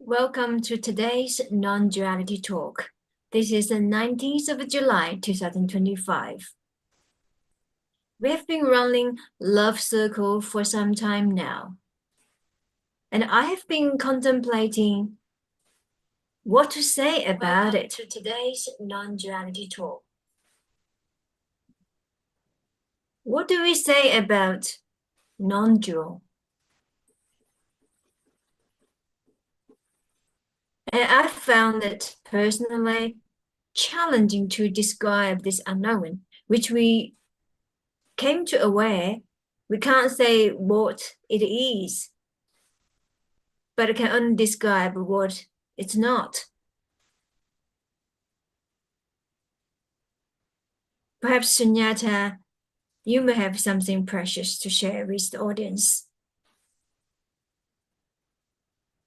Welcome to today's non-duality talk. This is the 19th of July, 2025. We have been running Love Circle for some time now, and I have been contemplating what to say about it to today's non-duality talk. What do we say about non-dual? And I found it personally challenging to describe this unknown, which we came to aware. We can't say what it is, but it can only describe what it's not. Perhaps, Sunyata, you may have something precious to share with the audience.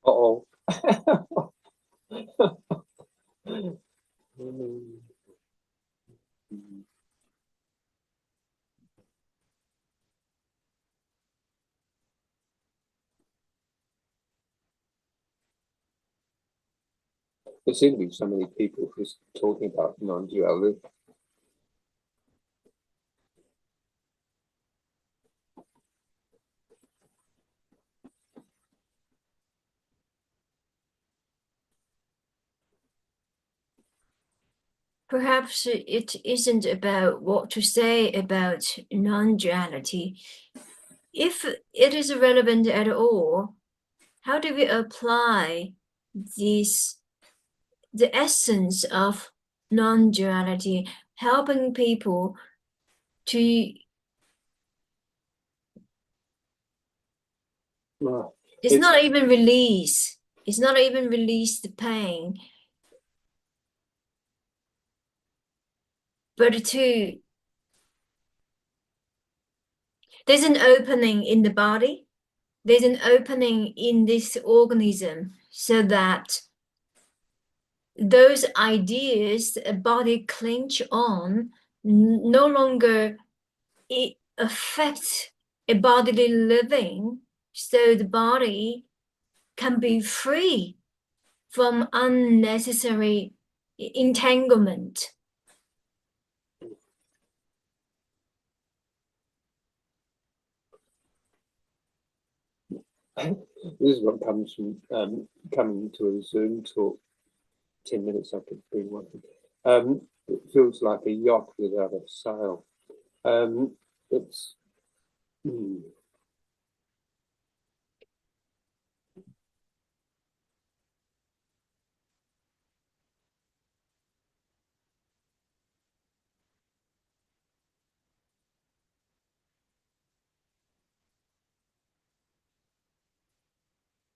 Uh-oh. There seem to be so many people who's talking about non-duality. Perhaps it isn't about what to say about non-duality. If it is relevant at all, how do we apply the essence of non-duality, helping people to it's not even release the pain, but there's an opening in the body, there's an opening in this organism, so that those ideas the body clinch on no longer affect a bodily living, so the body can be free from unnecessary entanglement. This is what comes from coming to a Zoom talk 10 minutes after being working. It feels like a yacht without a sail. It's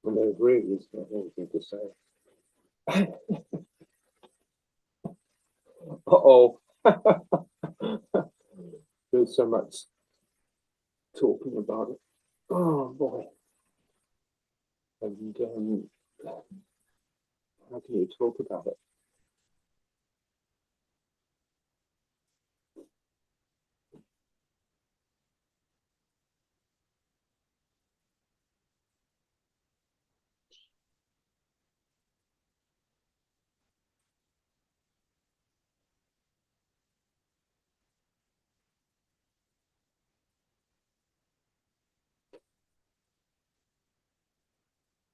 when they agree, there's not anything to say. Uh-oh. There's so much talking about it. Oh boy. And how can you talk about it?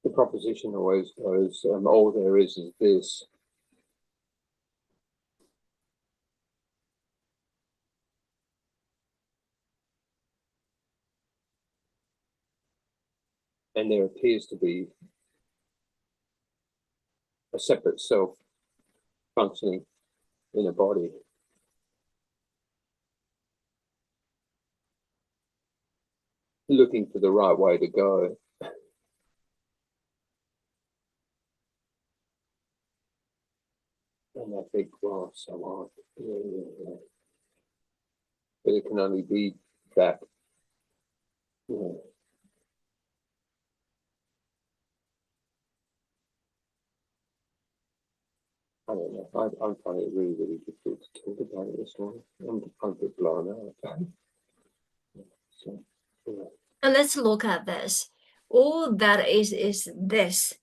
The proposition always goes, all there is this. And there appears to be a separate self functioning in a body. Looking for the right way to go. And I think, well, so hard. Yeah. But it can only be that. Yeah. I don't know. I'm finding it really, really difficult to talk about it this morning. I'm a bit blown out. So, yeah. And let's look at this. All that is this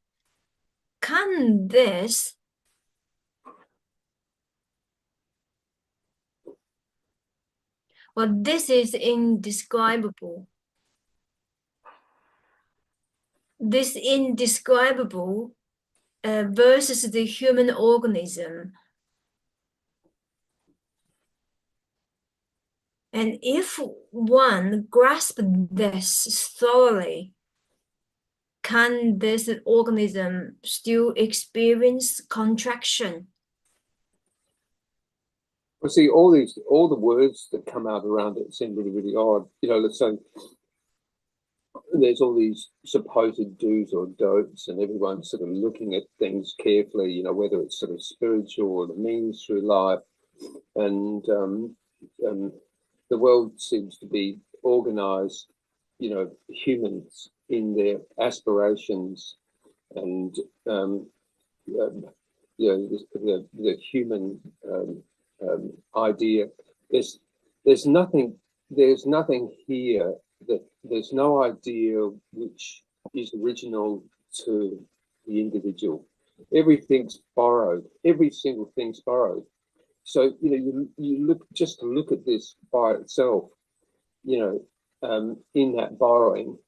can this this is indescribable. This indescribable versus the human organism. And if one grasps this thoroughly, can this organism still experience contraction? Well, see, all the words that come out around it seem really, really odd. You know, let's say there's all these supposed do's or don'ts, and everyone's sort of looking at things carefully, you know, whether it's sort of spiritual or the means through life. And the world seems to be organized, you know, humans in their aspirations and, you know, the human idea. There's nothing here that there's no idea which is original to the individual. Everything's borrowed. Every single thing's borrowed. So, you know, you look at this by itself, you know, in that borrowing,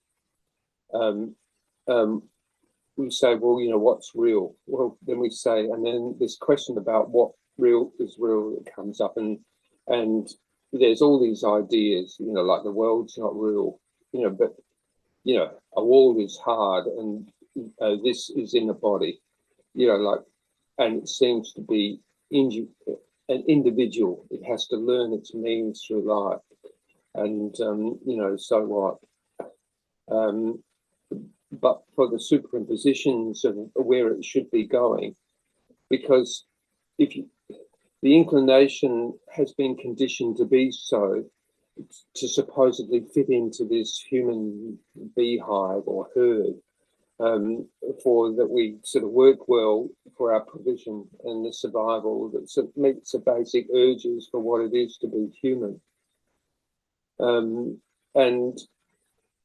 we say, well, you know, what's real? Well, then we say, and then this question about what real is real that comes up, and there's all these ideas, you know, like the world's not real, you know, but, you know, a wall is hard, and this is in a body, you know, like, and it seems to be an individual. It has to learn its means through life, and you know, so what? But for the superimpositions of where it should be going, because the inclination has been conditioned to be so, to supposedly fit into this human beehive or herd, for that we sort of work well for our provision and the survival that sort of meets the basic urges for what it is to be human. And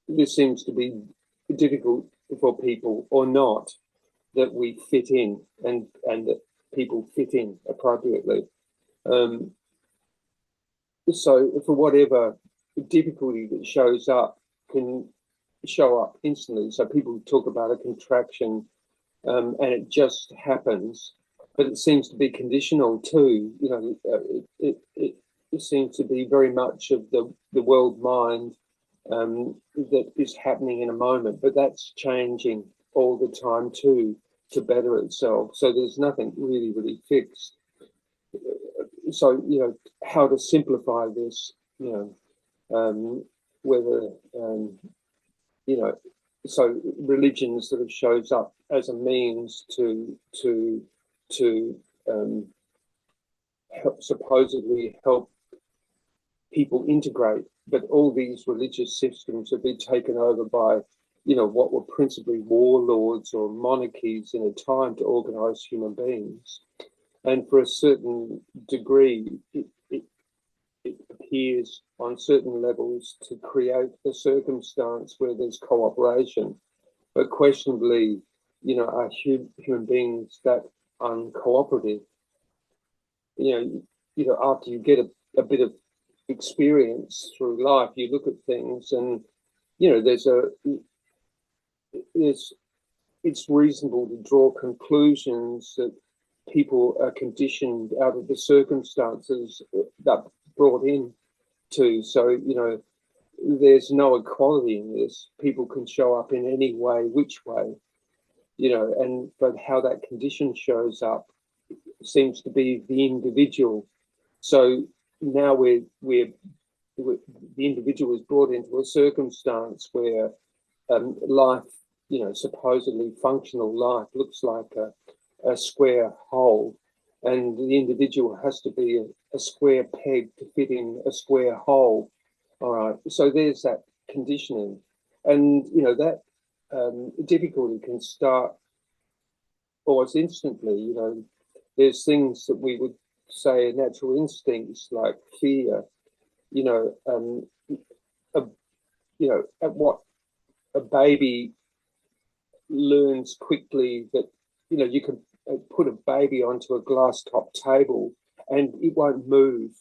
this seems to be difficult for people, or not, that we fit in and that people fit in appropriately. So for whatever difficulty that shows up can show up instantly. So people talk about a contraction, and it just happens, but it seems to be conditional too. You know, it seems to be very much of the world mind that is happening in a moment, but that's changing all the time too, to better itself. So there's nothing really fixed. So, you know, how to simplify this, you know, whether, you know, so religion sort of shows up as a means to supposedly help people integrate, but all these religious systems have been taken over by, you know, what were principally warlords or monarchies in a time to organize human beings. And for a certain degree, it appears on certain levels to create a circumstance where there's cooperation. But questionably, you know, are human beings that uncooperative? You know, after you get a bit of experience through life, you look at things, and, you know, it's reasonable to draw conclusions that people are conditioned out of the circumstances that brought in to. So, you know, there's no equality in this. People can show up in any way, which way, you know, but how that condition shows up seems to be the individual. So now the individual is brought into a circumstance where life, you know, supposedly functional life, looks like a square hole, and the individual has to be a square peg to fit in a square hole. All right, so there's that conditioning, and, you know, that difficulty can start almost instantly. You know, there's things that we would say are natural instincts, like fear. You know, you know, at what a baby learns quickly that you can put a baby onto a glass top table and it won't move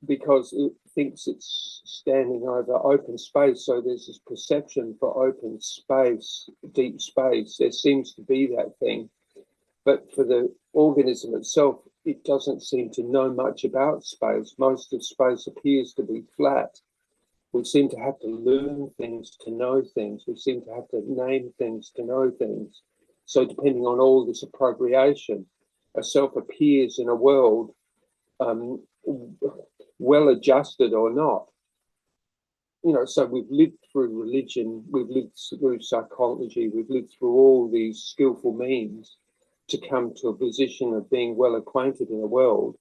because it thinks it's standing over open space. So there's this perception for open space, deep space. There seems to be that thing. But for the organism itself, it doesn't seem to know much about space. Most of space appears to be flat. We seem to have to learn things to know things. We seem to have to name things to know things. So depending on all this appropriation, a self appears in a world well adjusted or not. So we've lived through religion, we've lived through psychology, we've lived through all these skillful means to come to a position of being well acquainted in the world.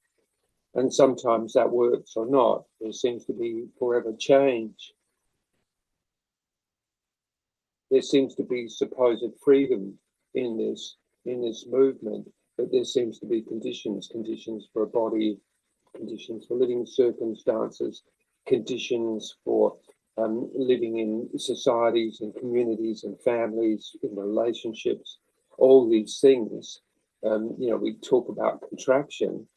And sometimes that works or not. There seems to be forever change. There seems to be supposed freedom in this movement, but there seems to be conditions for a body, conditions for living circumstances, conditions for living in societies and communities and families, in relationships, all these things. We talk about contraction.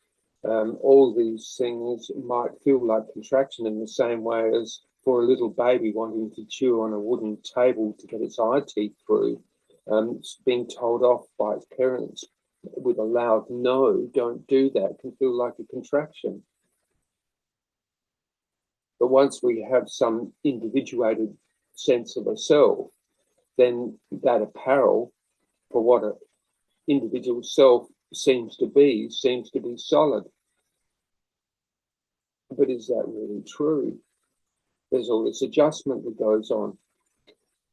All these things might feel like contraction in the same way as for a little baby wanting to chew on a wooden table to get its eye teeth through, being told off by its parents with a loud no, don't do that, can feel like a contraction. But once we have some individuated sense of a self, then that apparel for what an individual self seems to be solid. But is that really true? There's all this adjustment that goes on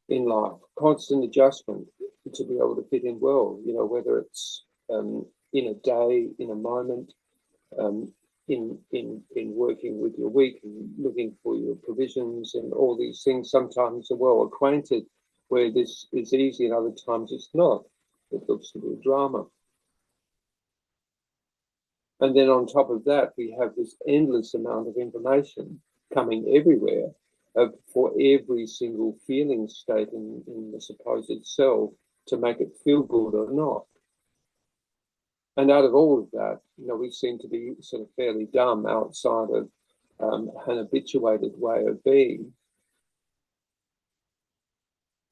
in life, constant adjustment to be able to fit in well, whether it's in a day, in a moment, in working with your week and looking for your provisions and all these things. Sometimes are well acquainted where this is easy and other times it's not. It looks to be a drama. And then on top of that, we have this endless amount of information coming everywhere for every single feeling state in the supposed self to make it feel good or not. And out of all of that, we seem to be sort of fairly dumb outside of an habituated way of being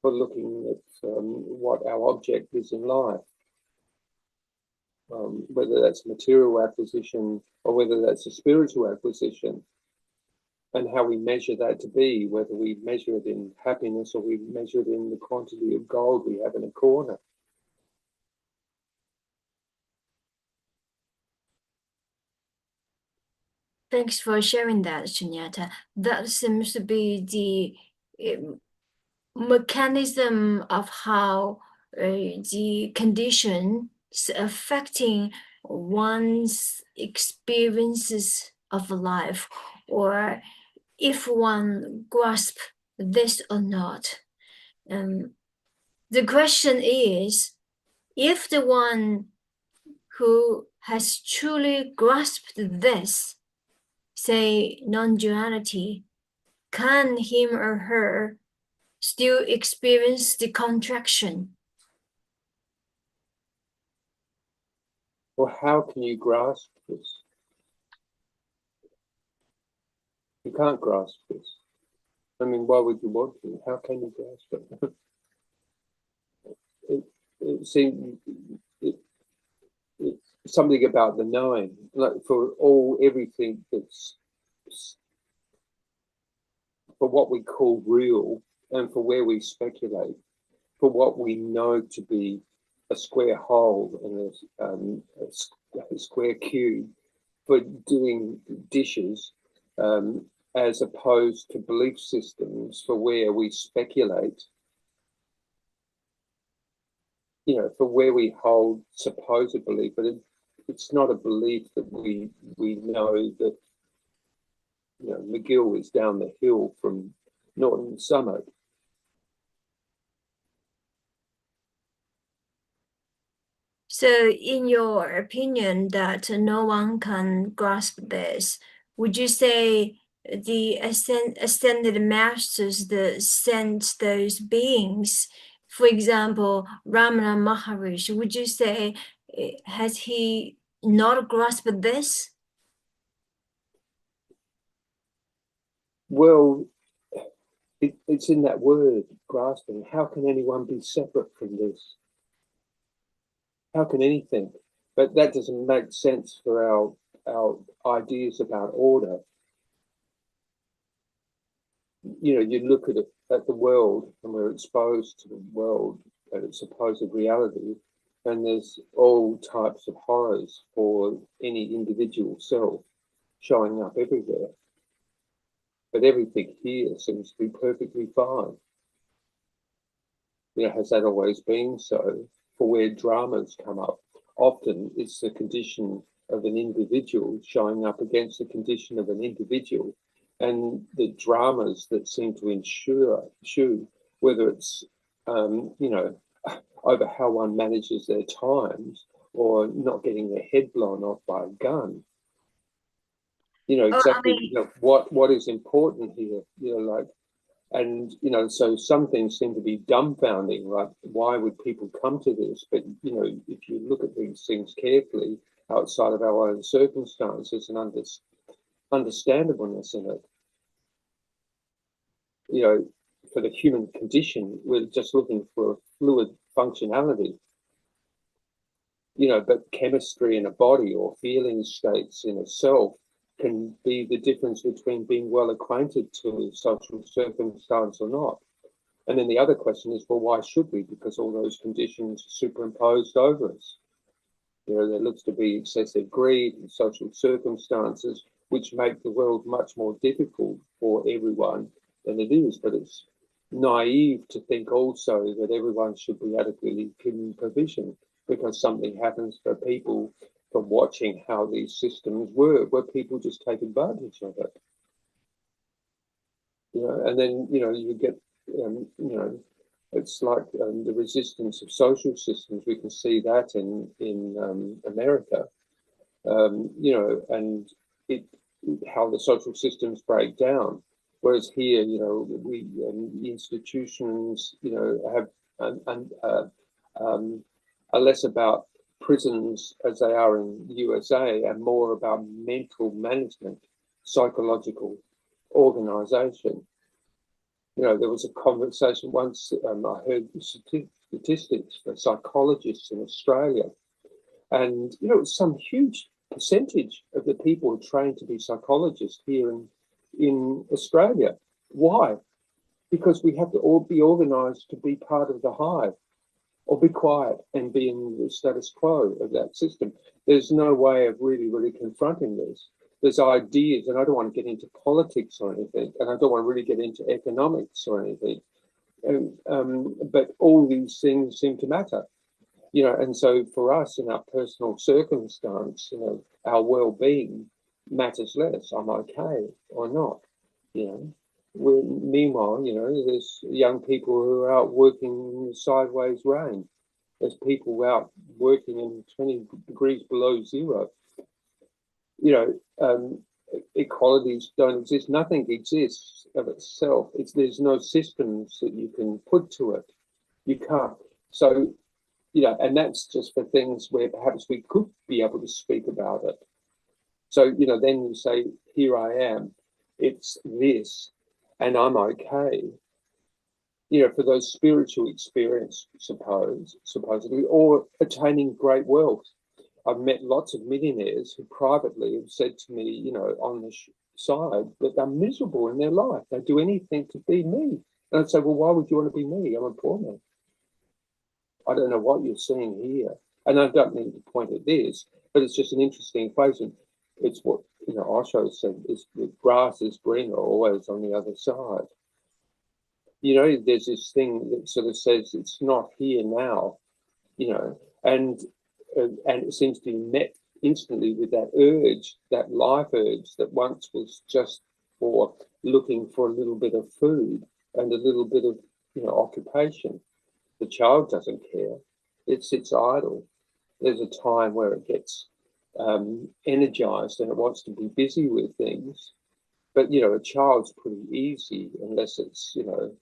for looking at what our object is in life. Whether that's material acquisition or whether that's a spiritual acquisition, and how we measure that to be, whether we measure it in happiness or we measure it in the quantity of gold we have in a corner. Thanks for sharing that, Sunyata. That seems to be the mechanism of how the conditions affecting one's experiences of life, or if one grasps this or not. The question is, if the one who has truly grasped this, say non-duality, can him or her still experience the contraction? Well, how can you grasp this? You can't grasp this. I mean, why would you want to? How can you grasp it? It seems it's something about the knowing, like for everything that's for what we call real and for where we speculate, for what we know to be a square hole and a square cube, for doing dishes, as opposed to belief systems for where we speculate, for where we hold supposed belief, but it's not a belief that we know that McGill is down the hill from Norton Summit. So in your opinion that no one can grasp this, would you say the ascended masters that sent those beings For example, Ramana Maharishi, would you say, has he not grasped this? Well, it's in that word, grasping. How can anyone be separate from this? How can anything? But that doesn't make sense for our ideas about order. You know, you look at the world, and we're exposed to the world and its supposed reality, and there's all types of horrors for any individual self showing up everywhere. But everything here seems to be perfectly fine. You know, has that always been so? For where dramas come up, often it's the condition of an individual showing up against the condition of an individual, and the dramas that seem to ensue, whether it's you know, over how one manages their times or not getting their head blown off by a gun. You know, exactly, you know, what is important here, you know, like, and, you know, so some things seem to be dumbfounding, right? Why would people come to this? But, you know, if you look at these things carefully outside of our own circumstances and understandableness in it, you know, for the human condition, we're just looking for a fluid functionality, you know, but chemistry in a body or feeling states in a self can be the difference between being well acquainted to social circumstance or not. And then the other question is, well, why should we? Because all those conditions are superimposed over us. You know, there looks to be excessive greed and social circumstances, which make the world much more difficult for everyone than it is. But it's naive to think also that everyone should be adequately given provision, because something happens for people from watching how these systems work, where people just take advantage of it. You know, and then, you know, you get, you know, it's like the resistance of social systems. We can see that in America, you know, and how the social systems break down. Whereas here, you know, we the institutions, you know, have are less about prisons as they are in the USA, and more about mental management, psychological organization. You know, there was a conversation once, I heard statistics for psychologists in Australia, and, you know, some huge percentage of the people are trained to be psychologists here in Australia. Why? Because we have to all be organized to be part of the hive, or be quiet and be in the status quo of that system. There's no way of really confronting this. There's ideas, and I don't want to get into politics or anything, and I don't want to really get into economics or anything. But all these things seem to matter, you know. And so for us in our personal circumstance, you know, our well-being matters less. I'm okay or not, you know. Meanwhile, you know, there's young people who are out working in the sideways rain. There's people out working in 20 degrees below zero. You know, equalities don't exist. Nothing exists of itself. There's no systems that you can put to it. You can't. So, you know, and that's just for things where perhaps we could be able to speak about it. So, you know, then you say, here I am, it's this, and I'm okay. You know, for those spiritual experience, supposedly, or attaining great wealth. I've met lots of millionaires who privately have said to me, you know, on the side, that they're miserable in their life. They do anything to be me. And I'd say, well, why would you want to be me? I'm a poor man. I don't know what you're seeing here. And I don't mean to point at this, but it's just an interesting equation. It's what, you know, Osho said, is the grass is greener always on the other side. You know, there's this thing that sort of says it's not here now, you know, and it seems to be met instantly with that urge, that life urge that once was just for looking for a little bit of food and a little bit of, you know, occupation. The child doesn't care. It sits idle. There's a time where it gets energized and it wants to be busy with things. But, you know, a child's pretty easy unless it's, you know,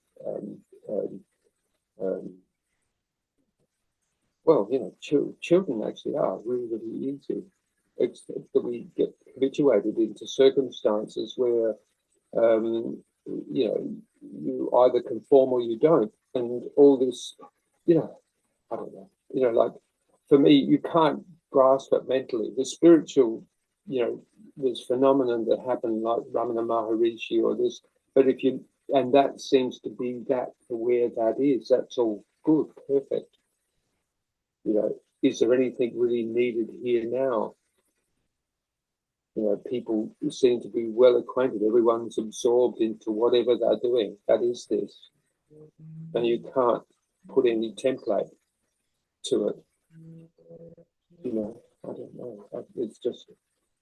well, you know, children actually are really, really easy, except that we get habituated into circumstances where, you know, you either conform or you don't. And all this, you know, I don't know, you know, like for me, you can't grasp it mentally. The spiritual, you know, this phenomenon that happened like Ramana Maharishi or this, but if you, and that seems to be that where that is, that's all good, perfect. You know, is there anything really needed here now? You know, people seem to be well acquainted. Everyone's absorbed into whatever they're doing. That is this. And you can't put any template to it. You know, I don't know. It's just,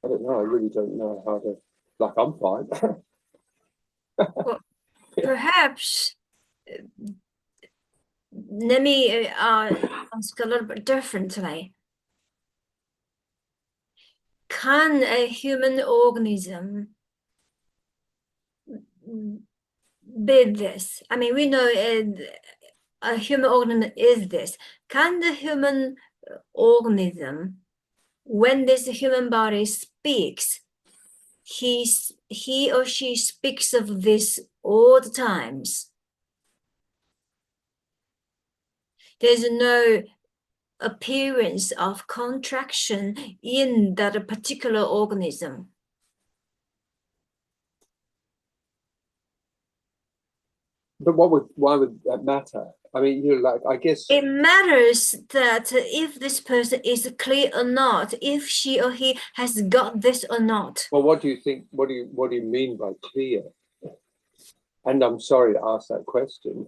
I don't know. I really don't know how to, like, I'm fine. Well, perhaps let me ask a little bit differently. Can a human organism be this? I mean, we know a human organism is this. Can the human organism, when this human body speaks, he or she speaks of this all the times? There's no appearance of contraction in that particular organism. But why would that matter? I mean, you know, like, I guess it matters that if this person is clear or not, if she or he has got this or not. Well, what do you think? What do you mean by clear? And I'm sorry to ask that question.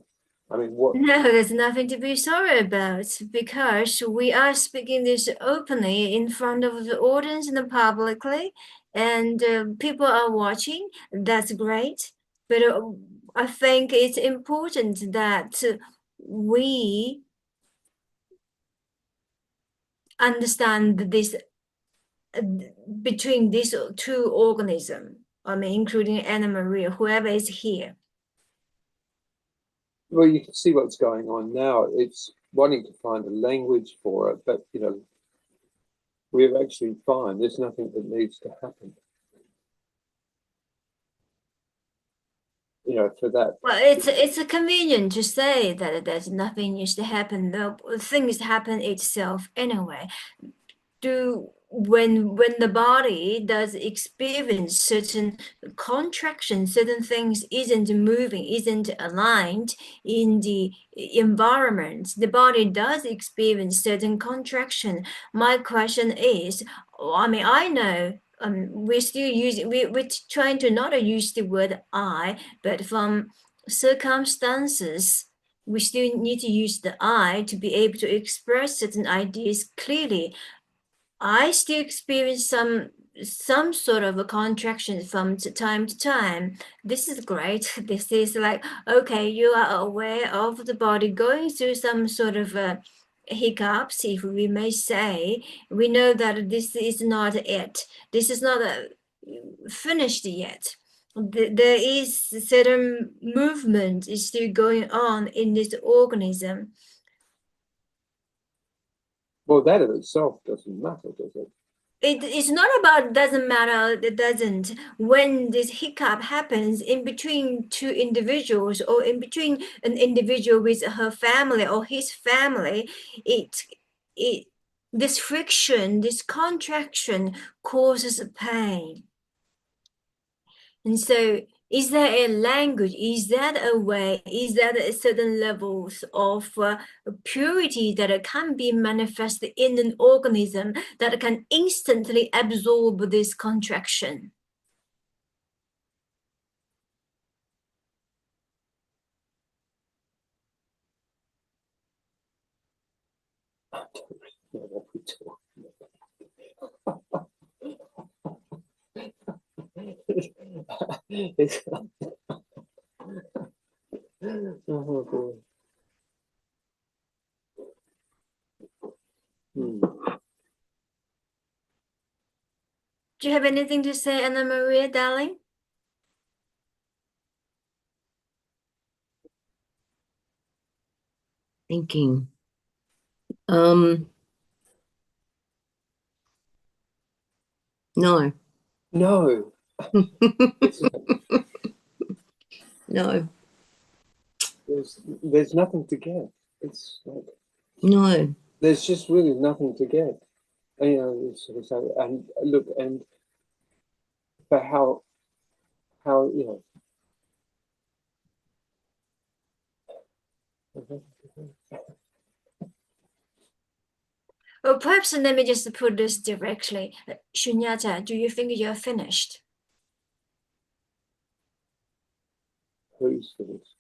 I mean, what? No, there's nothing to be sorry about, because we are speaking this openly in front of the audience and publicly, and people are watching. That's great. But I think it's important that we understand this between these two organisms. I mean, including Anna Maria, whoever is here. Well, you can see what's going on now. It's wanting to find a language for it, but you know, we're actually fine. There's nothing that needs to happen. You know, for that. Well, it's a convenient to say that there's nothing needs to happen. The things happen itself anyway. When the body does experience certain contraction, certain things isn't moving, isn't aligned in the environment, the body does experience certain contraction. My question is, I mean, I know we're still using, we're trying to not use the word I, but from circumstances, we still need to use the I to be able to express certain ideas clearly. I still experience some sort of a contraction from time to time. This is great. This is like, okay, you are aware of the body going through some sort of hiccups, if we may say. We know that this is not it. This is not finished yet. There is certain movement is still going on in this organism. Well, that of itself doesn't matter, does it? It's not about doesn't matter, it doesn't. When this hiccup happens in between two individuals or in between an individual with her family or his family, it this friction, this contraction causes pain. And so is there a language? Is that a way? Is that a certain levels of purity that can be manifested in an organism that can instantly absorb this contraction? I don't know what we're talking about. Oh boy. Do you have anything to say, Anna Maria, darling? Thinking. No. No. No. There's nothing to get. It's like, No. there's just really nothing to get. And, you know, sort of say, and look, and for how you know. Well, perhaps let me just put this directly. Sunyata, do you think you're finished? Who's finished?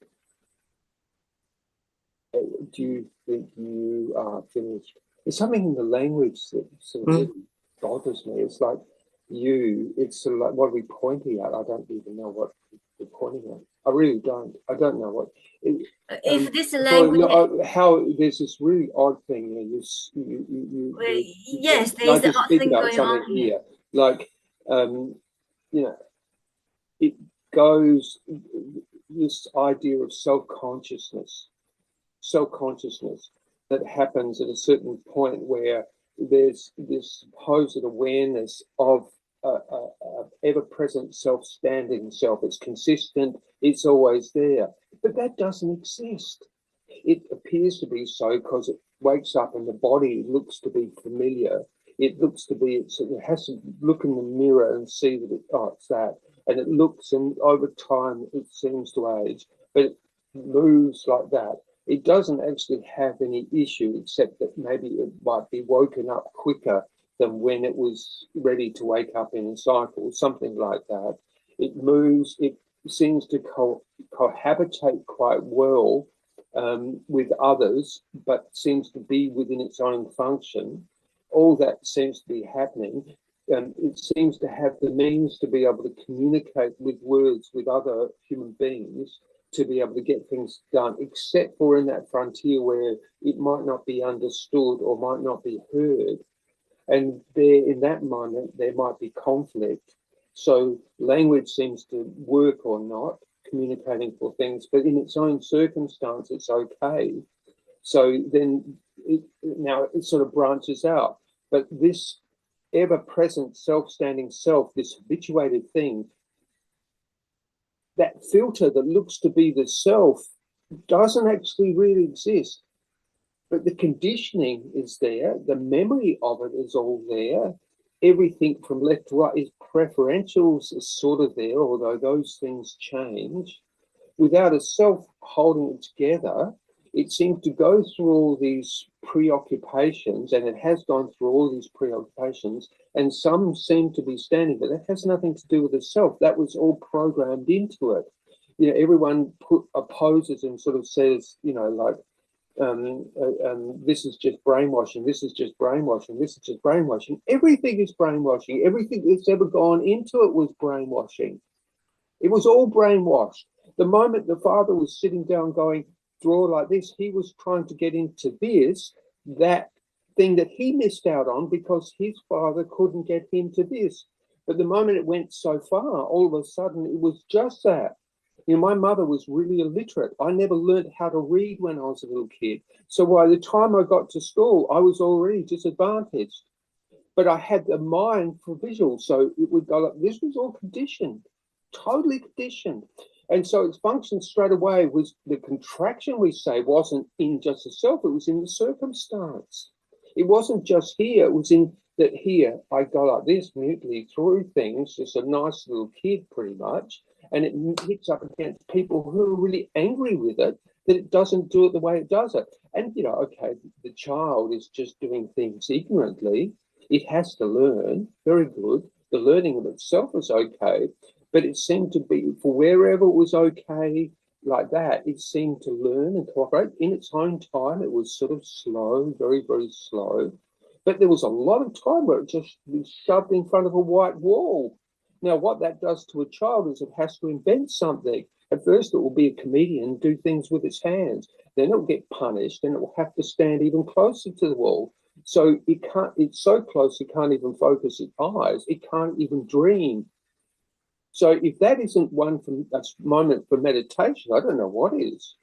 Do you think you are finished? There's something in the language that sort of really bothers me. It's like it's sort of like, what are we pointing at? I don't even know what we're pointing at. I really don't. I don't know what. If this language, how there's this really odd thing. yes, there I is an just odd speak thing about going something on here. here, like you know, it goes this idea of self-consciousness that happens at a certain point where there's this supposed awareness of a ever-present self-standing self. It's consistent, it's always there, but that doesn't exist. It appears to be so because it wakes up and the body looks to be familiar. It looks to be, it has to look in the mirror and see that it's that. And it looks, and over time it seems to age, but it moves like that. It doesn't actually have any issue except that maybe it might be woken up quicker than when it was ready to wake up in a cycle, something like that. It moves, it seems to cohabitate quite well with others, but seems to be within its own function. All that seems to be happening. It seems to have the means to be able to communicate with words with other human beings, to be able to get things done, except for in that frontier where it might not be understood or might not be heard. And there, in that moment, there might be conflict. So language seems to work or not, communicating for things, but in its own circumstance, it's okay. So then now it sort of branches out. But this ever-present self-standing self, this habituated thing, that filter that looks to be the self doesn't actually really exist. But the conditioning is there, the memory of it is all there. Everything from left to right is preferentials is sort of there, although those things change. Without a self holding it together, it seems to go through all these preoccupations, and it has gone through all these preoccupations, and some seem to be standing, but that has nothing to do with the self. That was all programmed into it. You know, everyone opposes and sort of says, you know, like, this is just brainwashing, this is just brainwashing, this is just brainwashing. Everything is brainwashing. Everything that's ever gone into it was brainwashing. It was all brainwashed. The moment the father was sitting down going, draw like this, he was trying to get into this, that thing that he missed out on because his father couldn't get him to this. But the moment it went so far, all of a sudden it was just that. You know, my mother was really illiterate. I never learned how to read when I was a little kid. So by the time I got to school, I was already disadvantaged. But I had the mind for visual, so it would go like this. Was all conditioned, totally conditioned. And so its function straight away was the contraction, we say, wasn't in just the self, it was in the circumstance. It wasn't just here, it was in that here I go like this, mutely through things, just a nice little kid pretty much, and it hits up against people who are really angry with it, that it doesn't do it the way it does it. And, you know, okay, the child is just doing things ignorantly. It has to learn, very good. The learning of itself is okay, but it seemed to be, for wherever it was okay like that, it seemed to learn and cooperate in its own time. It was sort of slow, very, very slow. But there was a lot of time where it just was shoved in front of a white wall. Now, what that does to a child is it has to invent something. At first, it will be a comedian and do things with its hands. Then it will get punished and it will have to stand even closer to the wall. So it can't, it's so close it can't even focus its eyes. It can't even dream. So if that isn't one from a moment for meditation, I don't know what is.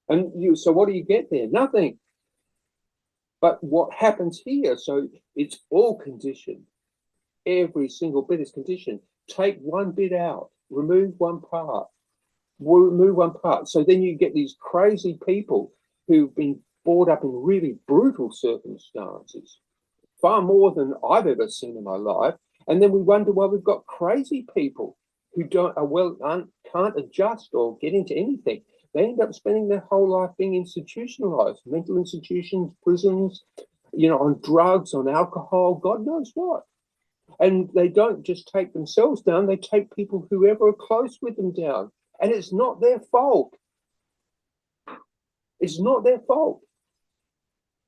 And so what do you get there? Nothing. But what happens here, so it's all conditioned. Every single bit is conditioned. Take one bit out, remove one part, So then you get these crazy people who've been brought up in really brutal circumstances, far more than I've ever seen in my life. And then we wonder why we've got crazy people who can't adjust or get into anything. They end up spending their whole life being institutionalized, mental institutions, prisons, on drugs, on alcohol, God knows what. And they don't just take themselves down, they take people, whoever are close with them, down. And it's not their fault. It's not their fault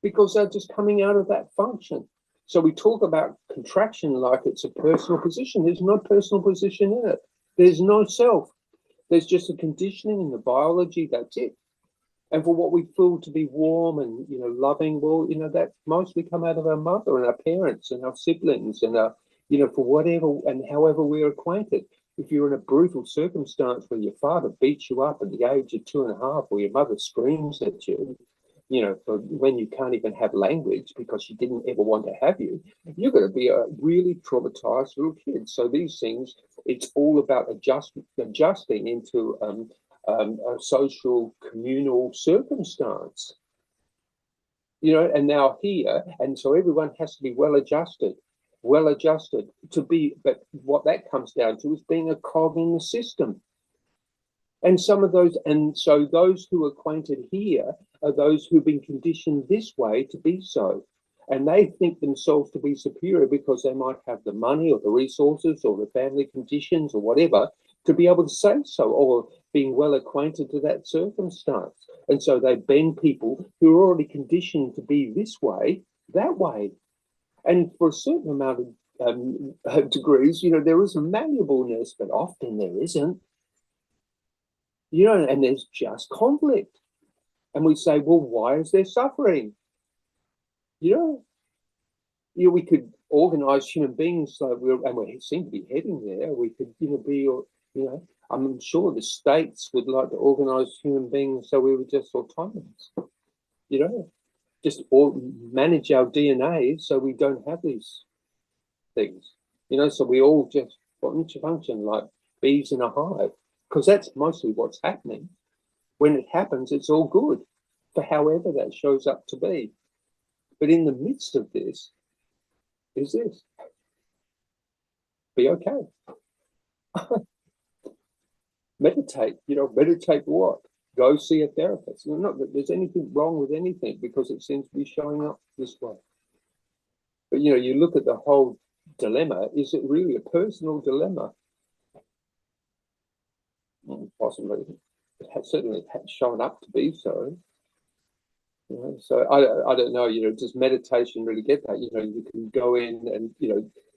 because they're just coming out of that function. So we talk about contraction like it's a personal position. There's no personal position in it. There's no self. There's just a conditioning in the biology. That's it. And for what we feel to be warm and loving, well, that mostly come out of our mother and our parents and our siblings and our, for whatever and however we're acquainted. If you're in a brutal circumstance where your father beats you up at the age of 2.5, or your mother screams at you, for when you can't even have language because she didn't ever want to have you, you're going to be a really traumatized little kid. So these things, it's all about adjusting into a social communal circumstance, and now here, and so everyone has to be well adjusted to be, but what that comes down to is being a cog in the system. And so those who are acquainted here are those who've been conditioned this way to be so. And they think themselves to be superior because they might have the money or the resources or the family conditions or whatever to be able to say so, or being well acquainted to that circumstance. And so they bend people who are already conditioned to be this way, that way. And for a certain amount of degrees, there is a malleableness, but often there isn't. And there's just conflict. And we say, well, why is there suffering? We could organize human beings so we seem to be heading there. We could, I'm sure the states would like to organize human beings so we were just autonomous, just manage our DNA so we don't have these things, so we all just function like bees in a hive, because that's mostly what's happening. When it happens, it's all good for however that shows up to be. But in the midst of this is this. Be okay. Meditate, meditate what? Go see a therapist. Not that there's anything wrong with anything because it seems to be showing up this way. But, you look at the whole dilemma, is it really a personal dilemma? Possibly. It has certainly shown up to be so. So I don't know, does meditation really get that? You can go in and,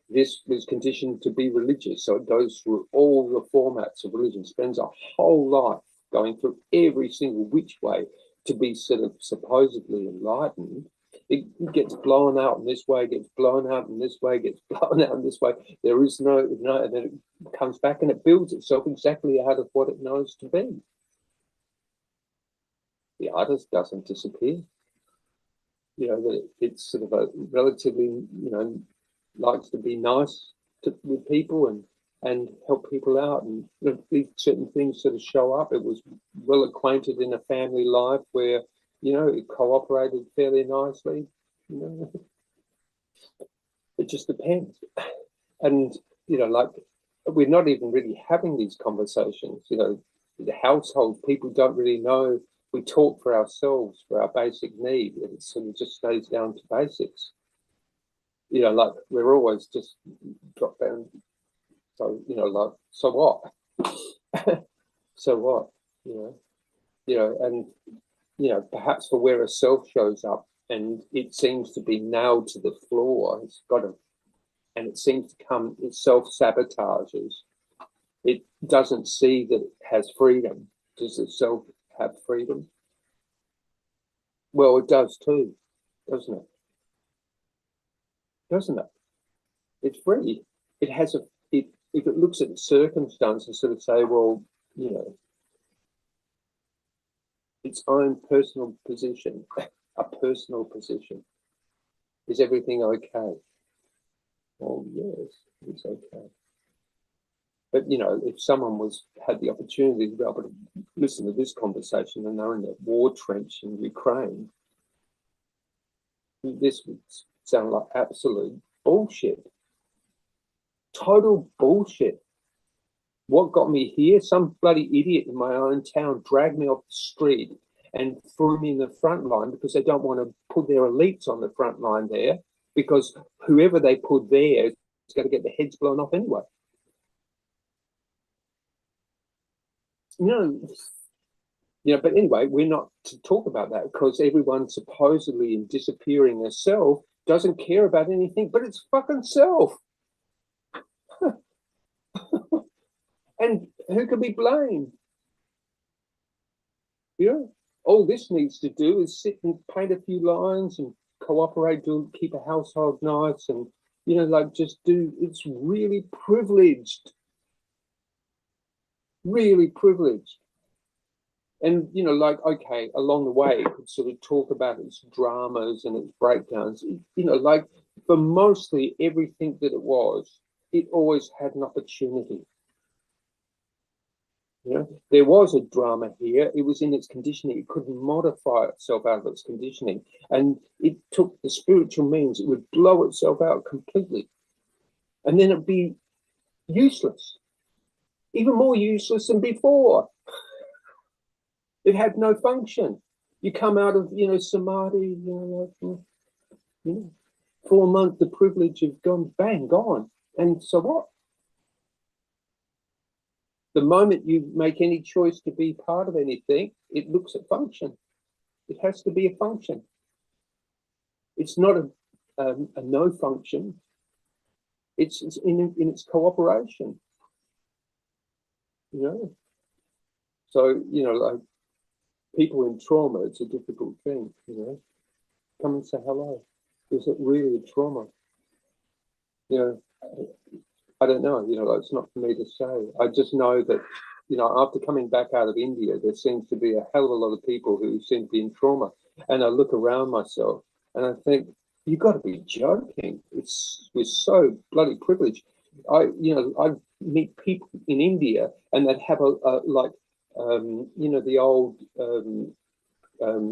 this was conditioned to be religious. So it goes through all the formats of religion, spends a whole life going through every single which way to be sort of supposedly enlightened. It gets blown out in this way, gets blown out in this way, gets blown out in this way. There is no, and then it comes back and it builds itself exactly out of what it knows to be. The artist doesn't disappear. That it's sort of a relatively, likes to be nice with people and help people out, and certain things sort of show up. It was well acquainted in a family life where, it cooperated fairly nicely. It just depends. And, like we're not even really having these conversations, the household, people don't really know. We talk for ourselves, for our basic need, and it sort of just stays down to basics. Like we're always just drop down. So, like, so what? So what? And, perhaps for where a self shows up and it seems to be nailed to the floor, and it seems to come, it self-sabotages. It doesn't see that it has freedom. Does the self have freedom? Well, it does too, doesn't it? Doesn't it? It's free. It has if it looks at the circumstances, sort of say, well, its own personal position, a personal position. Is everything okay? Well, yes, it's okay. But, you know, if someone had the opportunity to be able to listen to this conversation and they're in that war trench in Ukraine, this would sound like absolute bullshit. Total bullshit. What got me here? Some bloody idiot in my own town dragged me off the street and threw me in the front line because they don't want to put their elites on the front line there, because whoever they put there is going to get their heads blown off anyway. But anyway, we're not to talk about that because everyone supposedly in disappearing their self doesn't care about anything but its fucking self. And who can be blamed? All this needs to do is sit and paint a few lines and cooperate to keep a household nice and, just do. It's really privileged. Really privileged. And, okay, along the way, it could sort of talk about its dramas and its breakdowns. For mostly everything that it always had an opportunity. There was a drama here. It was in its conditioning. It couldn't modify itself out of its conditioning. And it took the spiritual means. It would blow itself out completely. And then it'd be useless. Even more useless than before. It had no function. You come out of, samadhi, 4 months, the privilege of gone, bang, gone. And so what? The moment you make any choice to be part of anything, it looks at function. It has to be a function. It's not a no function. It's in its cooperation. So, like people in trauma, it's a difficult thing, Come and say hello. Is it really a trauma? I don't know, it's not for me to say. I just know that, after coming back out of India, there seems to be a hell of a lot of people who seem to be in trauma. And I look around myself and I think, you've got to be joking. We're so bloody privileged. I meet people in India and they'd have the old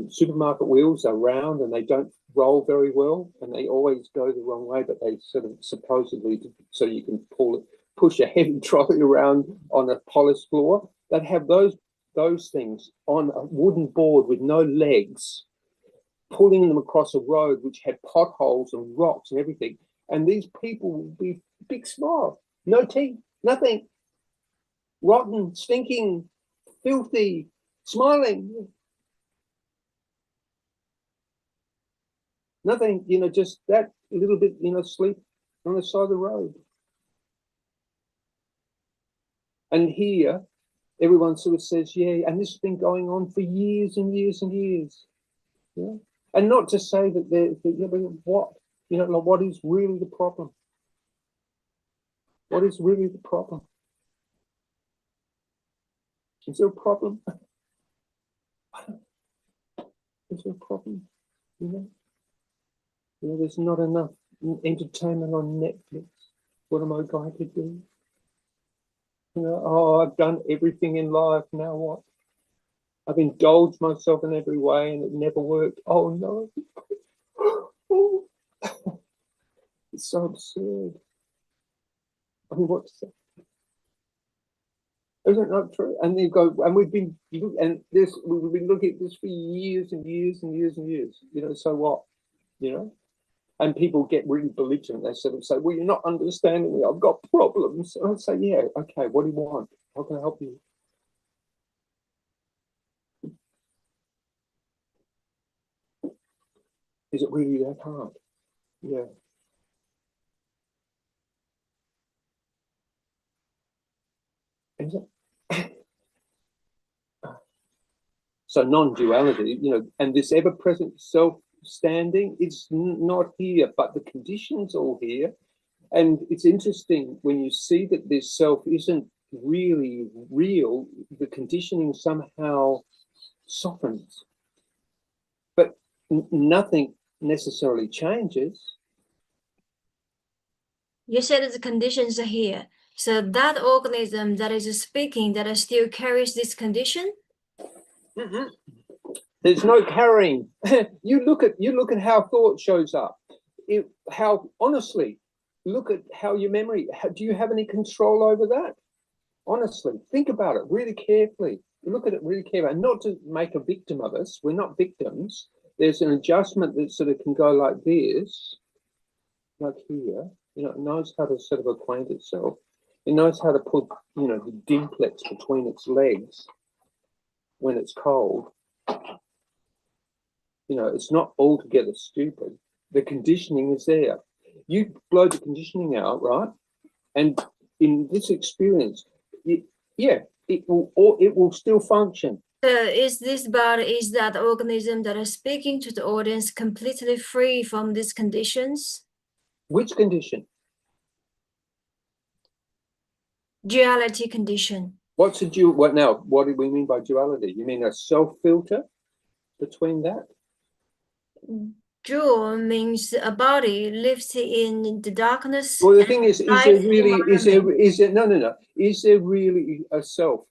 supermarket wheels are round and they don't roll very well and they always go the wrong way, but they sort of supposedly, so you can push a heavy trolley around on a polished floor. They'd have those things on a wooden board with no legs, pulling them across a road which had potholes and rocks and everything. And these people would be big smile, no teeth, nothing, rotten, stinking, filthy, smiling. Nothing, just that little bit, sleep on the side of the road. And here, everyone sort of says, yeah, and this has been going on for years and years and years. Yeah. And not to say that what? What is really the problem? What is really the problem? Is there a problem? Is there a problem? There's not enough entertainment on Netflix. What am I going to do? I've done everything in life. Now what? I've indulged myself in every way and it never worked. Oh no. Oh. It's so absurd. I mean, what's that? Isn't that true? And you go, and we've been looking at this for years and years and years and years. So what? And people get really belligerent. They sort of say, well, you're not understanding me. I've got problems. And I say, yeah, okay, what do you want? How can I help you? Is it really that hard? Yeah. Is it? So non-duality, and this ever-present self-standing, it's not here, but the conditions all here. And it's interesting when you see that this self isn't really real, the conditioning somehow softens. But nothing necessarily changes. You said that the conditions are here. So that organism that is speaking, that still carries this condition? Mm-hmm. There's no carrying. You look at how thought shows up. How honestly, look at how your memory. Do you have any control over that? Honestly, think about it really carefully. Look at it really carefully, and not to make a victim of us. We're not victims. There's an adjustment that sort of can go like this, like here. You know, it knows how to sort of acquaint itself. It knows how to put, you know, the dimplex between its legs when it's cold. You know, it's not altogether stupid. The conditioning is there. You blow the conditioning out, right? And in this experience, it will still function. So is this body, is that organism that is speaking to the audience completely free from these conditions? Which condition? Duality condition. What's a dual? What now? What do we mean by duality? You mean a self filter between that? Dual means a body lives in the darkness. Well, the thing is there really, environment. no. Is there really a self?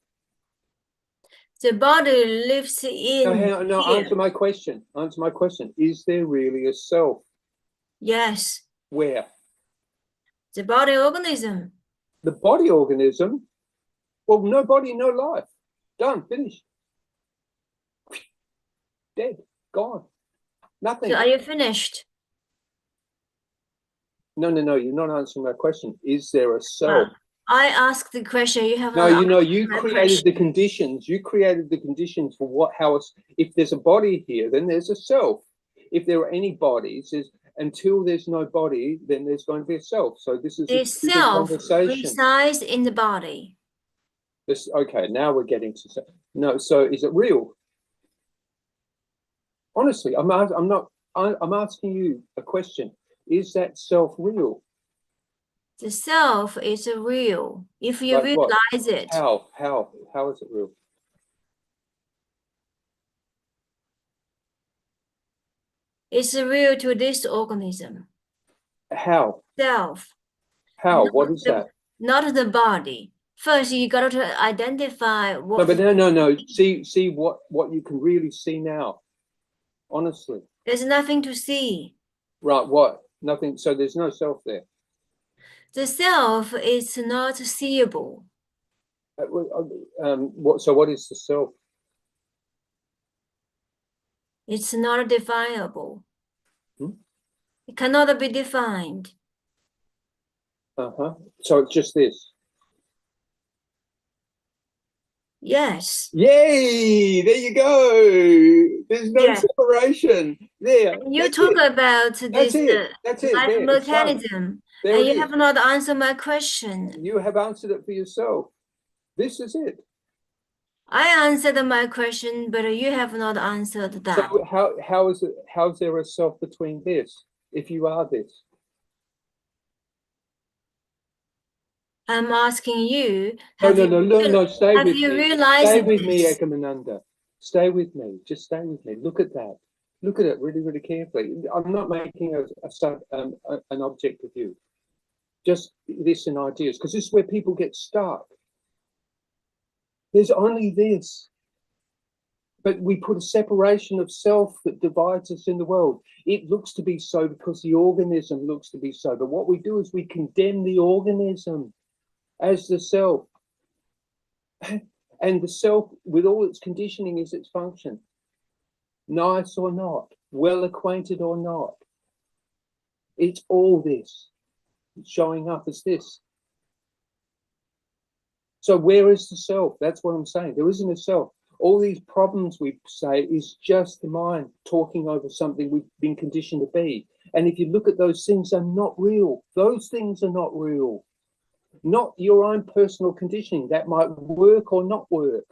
The body lives in. No, here. answer my question. Answer my question. Is there really a self? Yes. Where? The body organism. The body organism? Well, no body, no life. Done, finished. Dead, gone. Nothing. So are you finished? No, you're not answering my question. Is there a self? Well, I asked the question, you have No, not you know, answered you my created question. the conditions. You created the conditions for what, how it's, if there's a body here, then there's a self. If there are any bodies, until there's no body, then there's going to be a self. So this is The a self conversation. resides in the body. Okay, now we're getting to no. So is it real? Honestly, I'm asking you a question. Is that self real? The self is real if you Like realize what? it. How is it real? It's real to this organism. How? Self. How? What is that? Not the body. First, you got to identify what. No, but no. See what you can really see now. Honestly. There's nothing to see. Right, what? Nothing. So there's no self there. The self is not seeable. So what is the self? It's not definable. Hmm? It cannot be defined. So it's just this. Yes. Yay! There you go. There's no Yeah. separation there. You talk about this That's it. life There, mechanism, there and it you have not answered my question. You have answered it for yourself. This is it. I answered my question, but you have not answered that. So how is it? How's there a self between this? If you are this. I'm asking you. No. Stay have with you me. realized Stay with me, this? Ekomananda. Stay with me. Just stay with me. Look at that. Look at it really, really carefully. I'm not making an object of you. Just this in ideas, because this is where people get stuck. There's only this. But we put a separation of self that divides us in the world. It looks to be so because the organism looks to be so. But what we do is we condemn the organism as the self. And the self, with all its conditioning, is its function. Nice or not, well acquainted or not. It's all this. It's showing up as this. So where is the self? That's what I'm saying. There isn't a self. All these problems we say is just the mind talking over something we've been conditioned to be. And if you look at those things, they're not real. Those things are not real. Not your own personal conditioning. That might work or not work.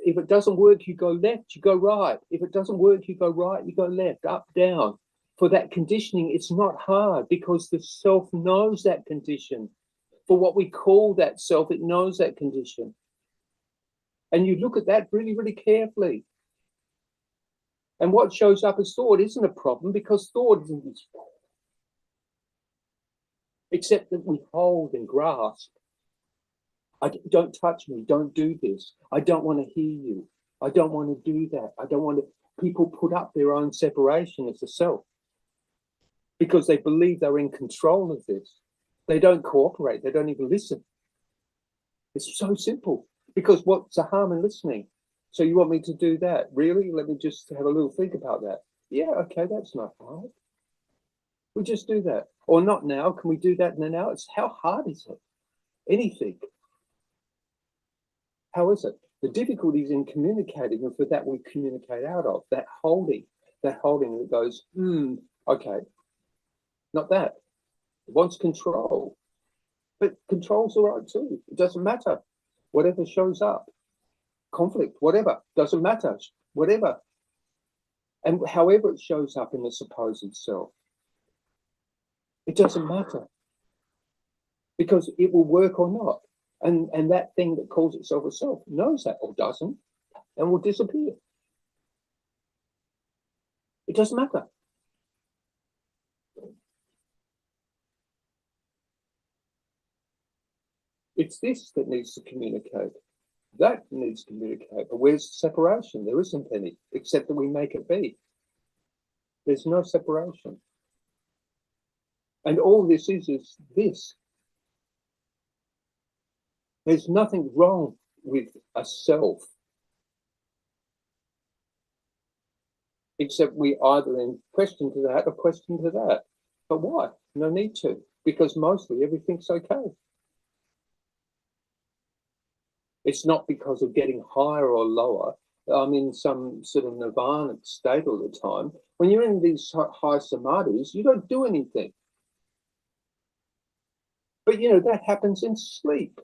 If it doesn't work, you go left, you go right. If it doesn't work, you go right, you go left, up, down. For that conditioning, it's not hard because the self knows that condition. For what we call that self, it knows that condition. And you look at that really, really carefully. And what shows up as thought isn't a problem, because thought isn't this problem. Except that we hold and grasp. Don't touch me, don't do this. I don't want to hear you. I don't want to do that. I don't want to. People put up their own separation as the self because they believe they're in control of this. They don't cooperate. They don't even listen. It's so simple. Because what's the harm in listening? So you want me to do that? Really? Let me just have a little think about that. Yeah, okay, that's not hard. We just do that. Or not now. Can we do that now? It's how hard is it? Anything. How is it? The difficulty is in communicating, and for that we communicate out of that holding that goes, okay, not that. It wants control. But control's all right too. It doesn't matter. Whatever shows up. Conflict, whatever, doesn't matter. Whatever. And however it shows up in the supposed self. It doesn't matter. Because it will work or not. And that thing that calls itself a self knows that or doesn't, and will disappear. It doesn't matter. It's this that needs to communicate. That needs to communicate. But where's the separation? There isn't any, except that we make it be. There's no separation. And all this is this. There's nothing wrong with a self, except we either in question to that or question to that. But why? No need to, because mostly everything's okay. It's not because of getting higher or lower. I'm in some sort of nirvana state all the time. When you're in these high samadhis, you don't do anything. But that happens in sleep.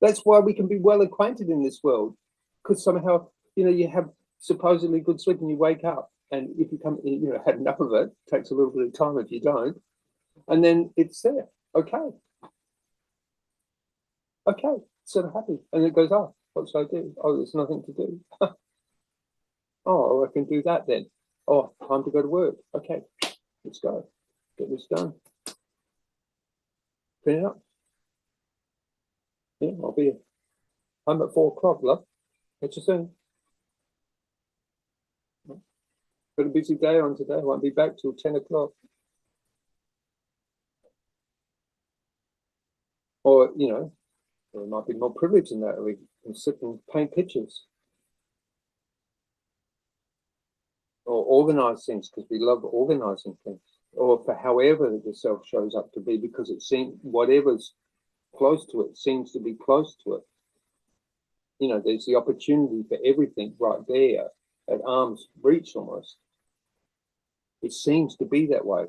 That's why we can be well acquainted in this world, because somehow, you have supposedly good sleep and you wake up, and if you come, had enough of it, takes a little bit of time if you don't, and then it's there. Okay, sort of happy, and it goes, oh, what should I do? Oh, there's nothing to do. Oh, I can do that then. Oh, time to go to work. Okay, let's go. Get this done. Clean it up. Yeah, I'll be home at 4 o'clock, love. Catch you soon. Got a busy day on today. I won't be back till 10 o'clock. Or, there might be more privilege in that. We can sit and paint pictures. Or organize things, because we love organizing things. Or for however the self shows up to be, because it seems whatever's close to it seems to be close to it. There's the opportunity for everything right there at arm's reach almost. It seems to be that way.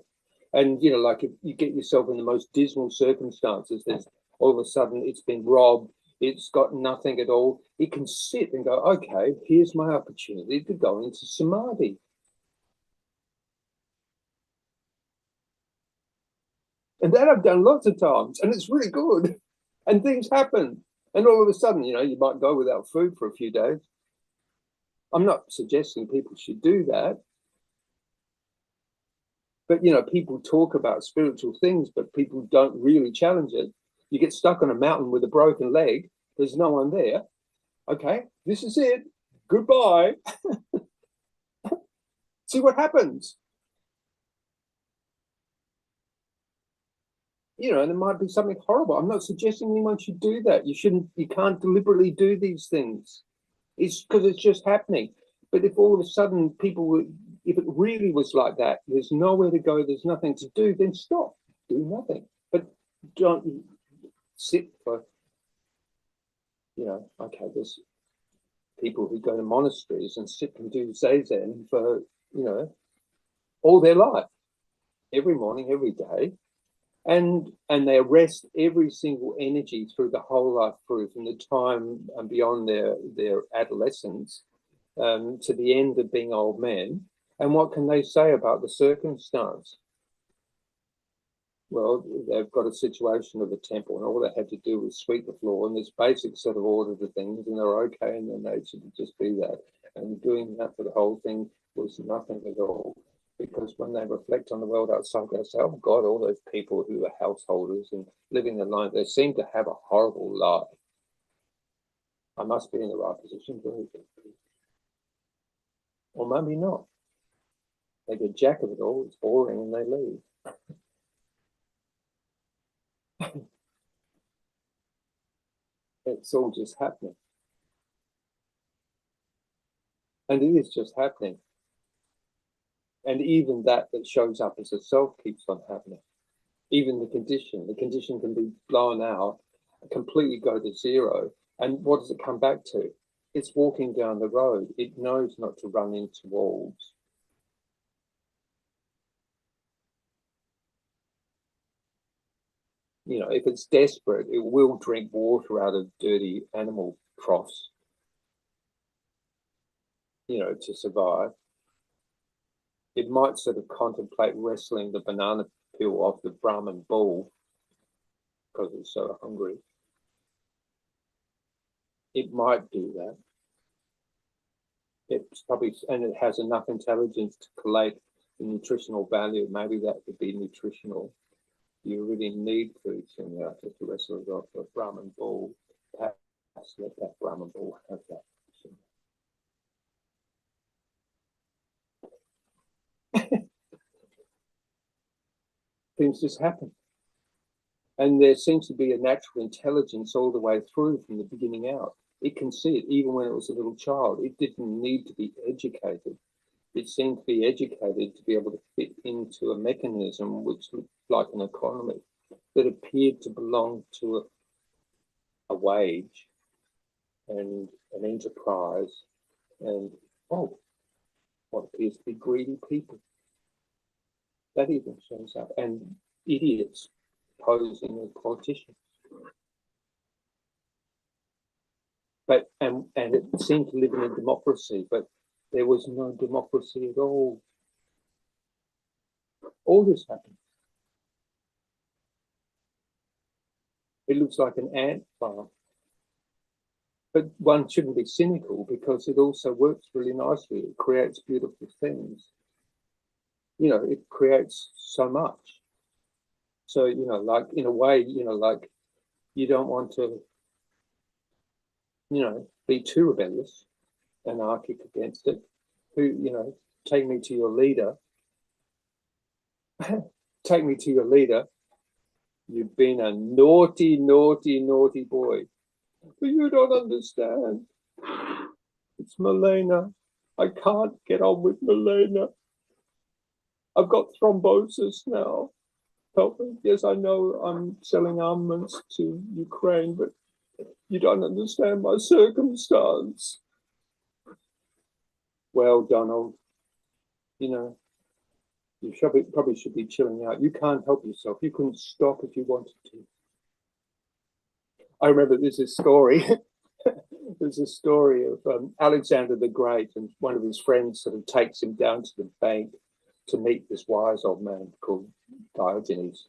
And, like if you get yourself in the most dismal circumstances, there's all of a sudden it's been robbed, it's got nothing at all. It can sit and go, okay, here's my opportunity to go into samadhi. And that I've done lots of times, and it's really good. And things happen. And all of a sudden, you might go without food for a few days. I'm not suggesting people should do that. But, people talk about spiritual things, but people don't really challenge it. You get stuck on a mountain with a broken leg. There's no one there. Okay, this is it. Goodbye. See what happens. And it might be something horrible. I'm not suggesting anyone should do that. You can't deliberately do these things. It's because it's just happening. But if all of a sudden if it really was like that, there's nowhere to go, there's nothing to do, then stop. Do nothing. But don't sit for, okay, there's people who go to monasteries and sit and do zazen for, all their life, every morning, every day. And they arrest every single energy through the whole life through, from the time and beyond their adolescence to the end of being old men. And what can they say about the circumstance? Well, they've got a situation of a temple, and all they had to do was sweep the floor and this basic sort of order to things, and they're okay in their nature to just be that. And doing that for the whole thing was nothing at all. Because when they reflect on the world outside, they say, oh God, all those people who are householders and living their life, they seem to have a horrible life. I must be in the right position for it. Or maybe not. They get jack of it all, it's boring, and they leave. It's all just happening. And it is just happening. And even that shows up as a self keeps on happening. Even the condition can be blown out, completely go to zero. And what does it come back to? It's walking down the road. It knows not to run into walls. You know, if it's desperate, it will drink water out of dirty animal troughs, you know, to survive. It might sort of contemplate wrestling the banana peel off the Brahman bull because it's so hungry. It might do that. It's probably, and it has enough intelligence to collate the nutritional value. Maybe that would be nutritional. You really need food, Sunyata, to wrestle off a Brahman bull. Perhaps let that Brahman bull have that. Things just happen. And there seems to be a natural intelligence all the way through from the beginning out. It can see it even when it was a little child. It didn't need to be educated. It seemed to be educated to be able to fit into a mechanism which looked like an economy that appeared to belong to a wage and an enterprise and, oh, what appears to be greedy people. That even shows up. And idiots posing as politicians. But and it seemed to live in a democracy, but there was no democracy at all. All this happened. It looks like an ant farm. But one shouldn't be cynical because it also works really nicely. It creates beautiful things. You know, it creates so much. So, you know, like in a way, you know, like you don't want to, you know, be too rebellious, anarchic against it. Who, you know, take me to your leader. Take me to your leader. You've been a naughty, naughty, naughty boy. But you don't understand. It's Milena. I can't get on with Milena. I've got thrombosis now. Help me. Yes, I know I'm selling armaments to Ukraine, but you don't understand my circumstance. Well, Donald, you know, you probably should be chilling out. You can't help yourself. You couldn't stop if you wanted to. I remember there's a story. There's a story of Alexander the Great, and one of his friends sort of takes him down to the bank to meet this wise old man called Diogenes.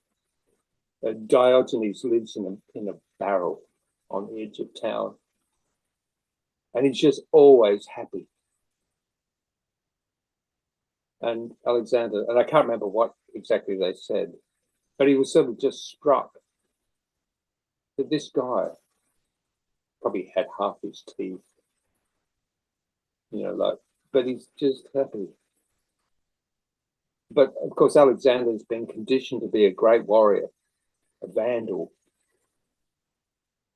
Diogenes lives in a barrel on the edge of town, and he's just always happy. And Alexander, and I can't remember what exactly they said, but he was sort of just struck that this guy probably had half his teeth, you know, like, but he's just happy. But of course, Alexander's been conditioned to be a great warrior, a vandal.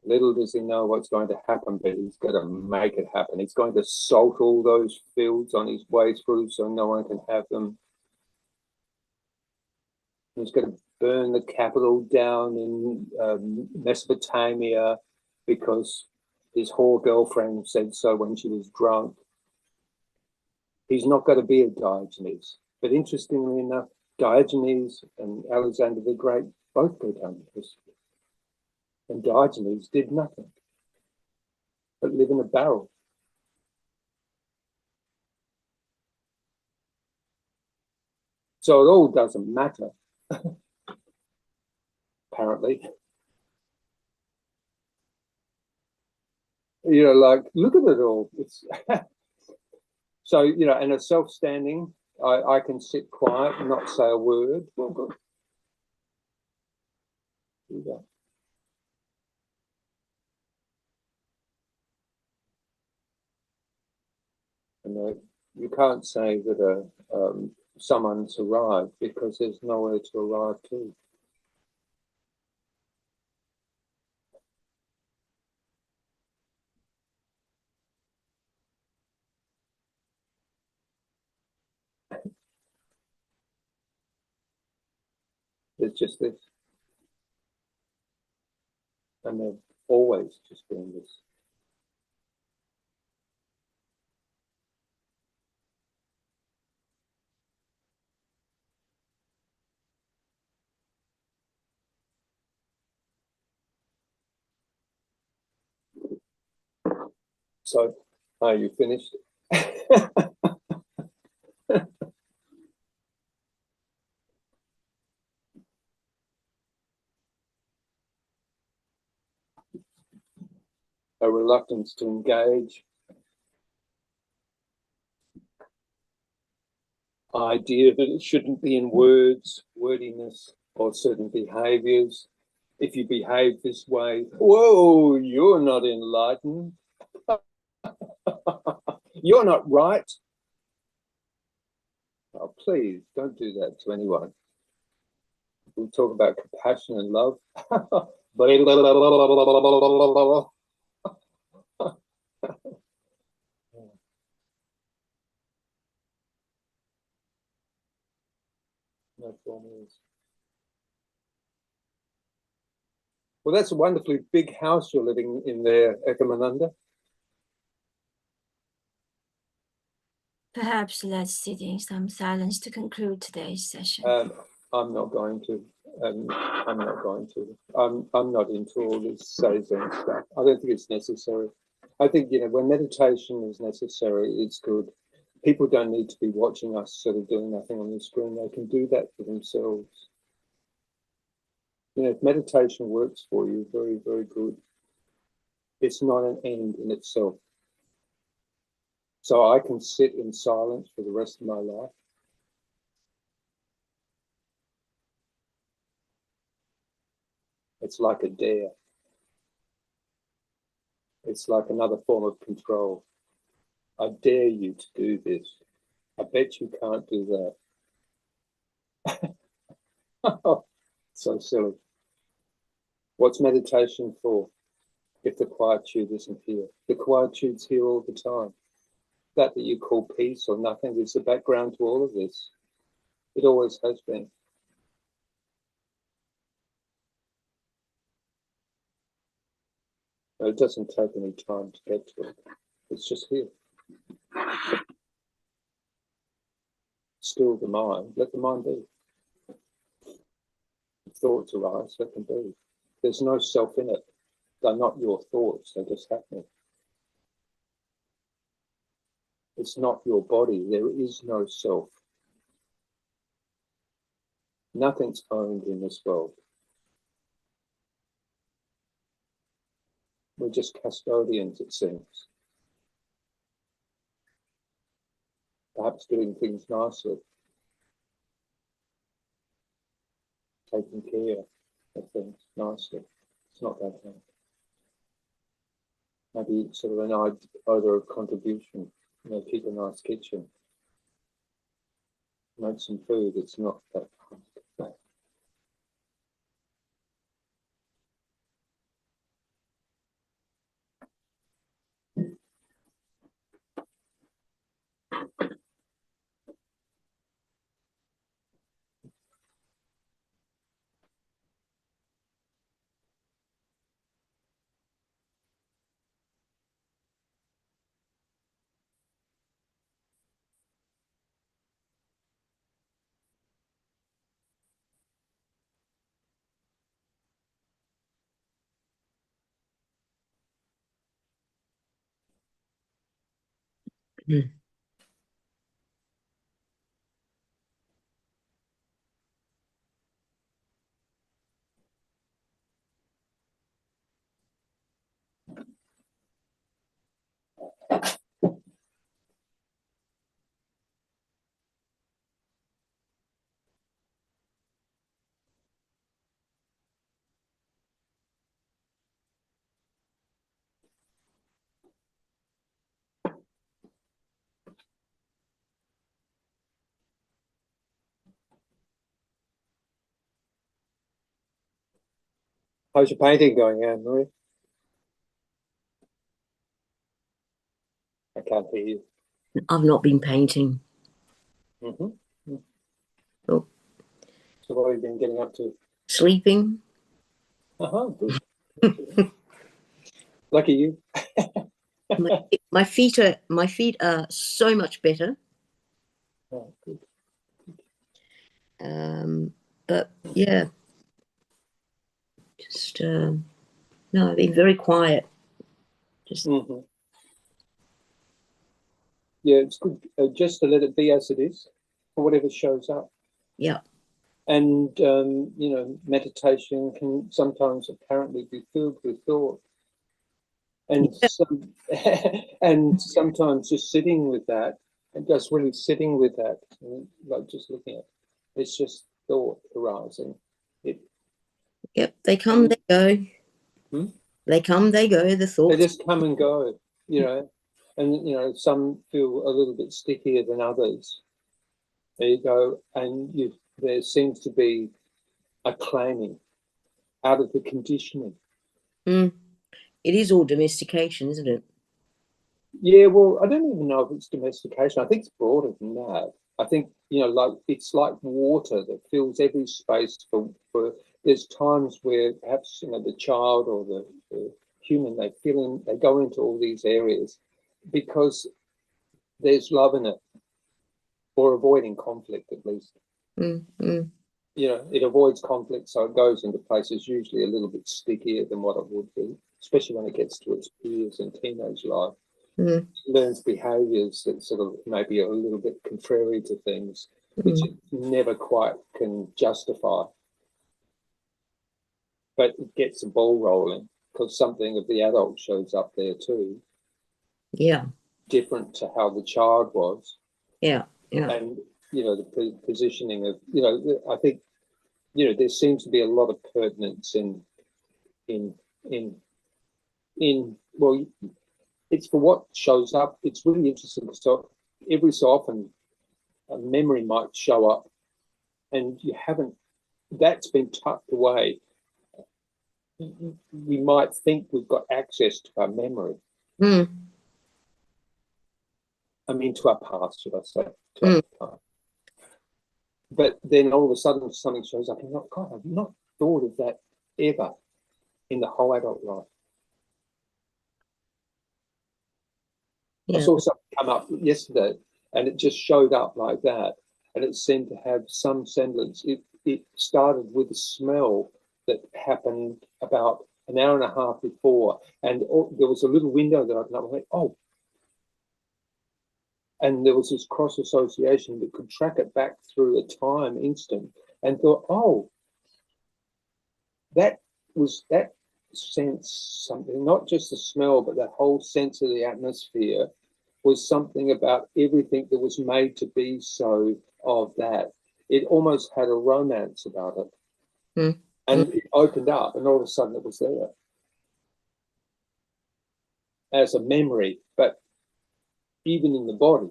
Little does he know what's going to happen, but he's going to make it happen. He's going to salt all those fields on his way through so no one can have them. He's going to burn the capital down in Mesopotamia because his whore girlfriend said so when she was drunk. He's not going to be a Diogenes. But interestingly enough, Diogenes and Alexander the Great both go down in history. And Diogenes did nothing but live in a barrel. So it all doesn't matter. apparently. You know, like, look at it all. It's so, you know, and a self-standing, I can sit quiet and not say a word. Well, good. Do that. And you can't say that someone's arrived because there's nowhere to arrive to. It's just this. And they've always just been this. So, are you finished? A reluctance to engage, idea that it shouldn't be in words, wordiness, or certain behaviors. If you behave this way, whoa, you're not enlightened. You're not right. Oh, please don't do that to anyone. We talk about compassion and love. No form is. Well, that's a wonderfully big house you're living in there, Ekomananda. Perhaps let's sit in some silence to conclude today's session. I'm not going to. I'm not going to. I'm not into all this Zazen stuff. I don't think it's necessary. I think, you know, when meditation is necessary, it's good. People don't need to be watching us sort of doing nothing on the screen. They can do that for themselves. You know, if meditation works for you, very, very good. It's not an end in itself. So I can sit in silence for the rest of my life. It's like a dare. It's like another form of control. I dare you to do this. I bet you can't do that. So silly. What's meditation for if the quietude isn't here? The quietude's here all the time. That you call peace or nothing is the background to all of this. It always has been. It doesn't take any time to get to it. It's just here. Still the mind. Let the mind be. If thoughts arise, let them be. There's no self in it. They're not your thoughts. They're just happening. It's not your body. There is no self. Nothing's owned in this world. We're just custodians, it seems. Perhaps doing things nicely. Taking care of things nicely. It's not that hard. Maybe sort of an odor of contribution. You know, keep a nice kitchen. Make some food. It's not that hard. Mm. How's your painting going, Anne Marie? I can't hear you. I've not been painting. Mm-hmm. Oh. So what have you been getting up to? Sleeping. Good. Lucky you. My feet are so much better. Oh, good. But yeah, just no, I've been very quiet. Just yeah, it's good just to let it be as it is, or whatever shows up. Yeah. And you know, meditation can sometimes apparently be filled with thought, and and sometimes just sitting with that, and just really sitting with that, like just looking at it, it's just thought arising. Yep, they come, they go. They come, they go. The thoughts. They just come and go, you know, and you know, some feel a little bit stickier than others. There you go, and there seems to be a claiming out of the conditioning. It is all domestication, isn't it? Yeah, well, I don't even know if it's domestication. I think it's broader than that. I think, you know, like it's like water that fills every space for there's times where perhaps, you know, the child or the human, they go into all these areas because there's love in it, or avoiding conflict at least. You know, it avoids conflict, so it goes into places usually a little bit stickier than what it would be, especially when it gets to its peers and teenage life. Learns behaviours that sort of maybe are a little bit contrary to things, which it never quite can justify. But it gets the ball rolling because something of the adult shows up there too. Yeah. Different to how the child was. Yeah. Yeah. And, you know, the positioning of, you know, I think, you know, there seems to be a lot of pertinence in well, it's for what shows up. It's really interesting. So every so often a memory might show up and that's been tucked away. We might think we've got access to our memory. I mean, to our past, should I say, to our past. But then all of a sudden something shows up and you're like, God, I've not thought of that ever in the whole adult life. I saw something come up yesterday and it just showed up like that. And it seemed to have some semblance. It started with a smell that happened about an hour and a half before. And there was a little window that opened up. I went, oh. And there was this cross association that could track it back through a time instant and thought, oh, that was that sense something, not just the smell, but that whole sense of the atmosphere was something about everything that was made to be so of that. It almost had a romance about it. And it opened up and all of a sudden it was there as a memory, but even in the body,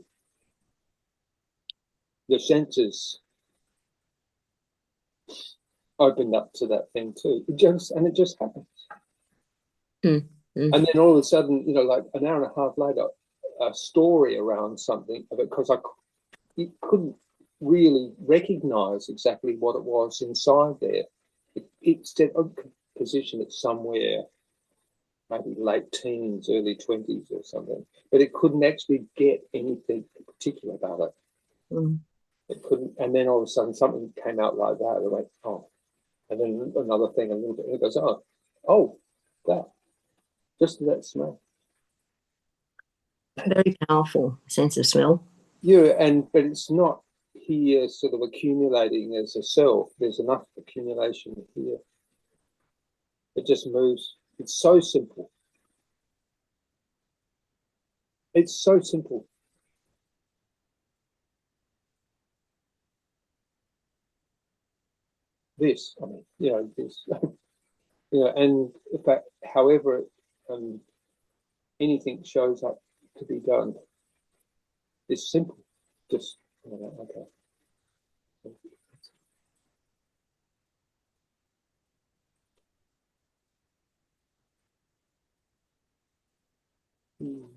the senses opened up to that thing too. It just happens. And then all of a sudden, you know, like an hour and a half later, a story around something of it, because it couldn't really recognize exactly what it was inside there. It said, oh, position it somewhere, maybe late teens, early 20s or something, but it couldn't actually get anything particular about it. It couldn't, and then all of a sudden something came out like that. It went, oh, and then another thing, a little bit. It goes, oh, that, just that smell. Very powerful sense of smell. Yeah, but it's not here sort of accumulating as a self. There's enough accumulation here. It just moves. It's so simple. It's so simple. This, I mean, you know, this, you know, and in fact, however anything shows up to be done, it's simple. Just, you know, okay. Mm.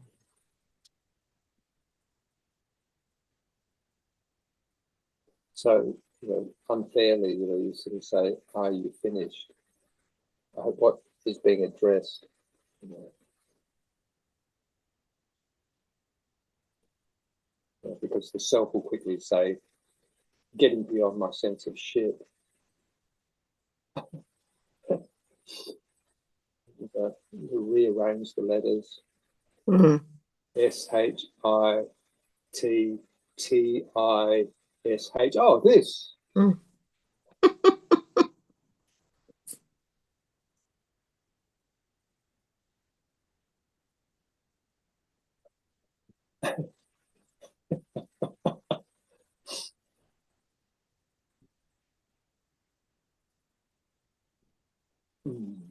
So, unfairly, you sort of say, "Are you finished?" What is being addressed? Because the self will quickly say, "Getting beyond my sense of shit." Rearrange the letters. Mm. SHITTISH. Oh, this. Mm. Mm.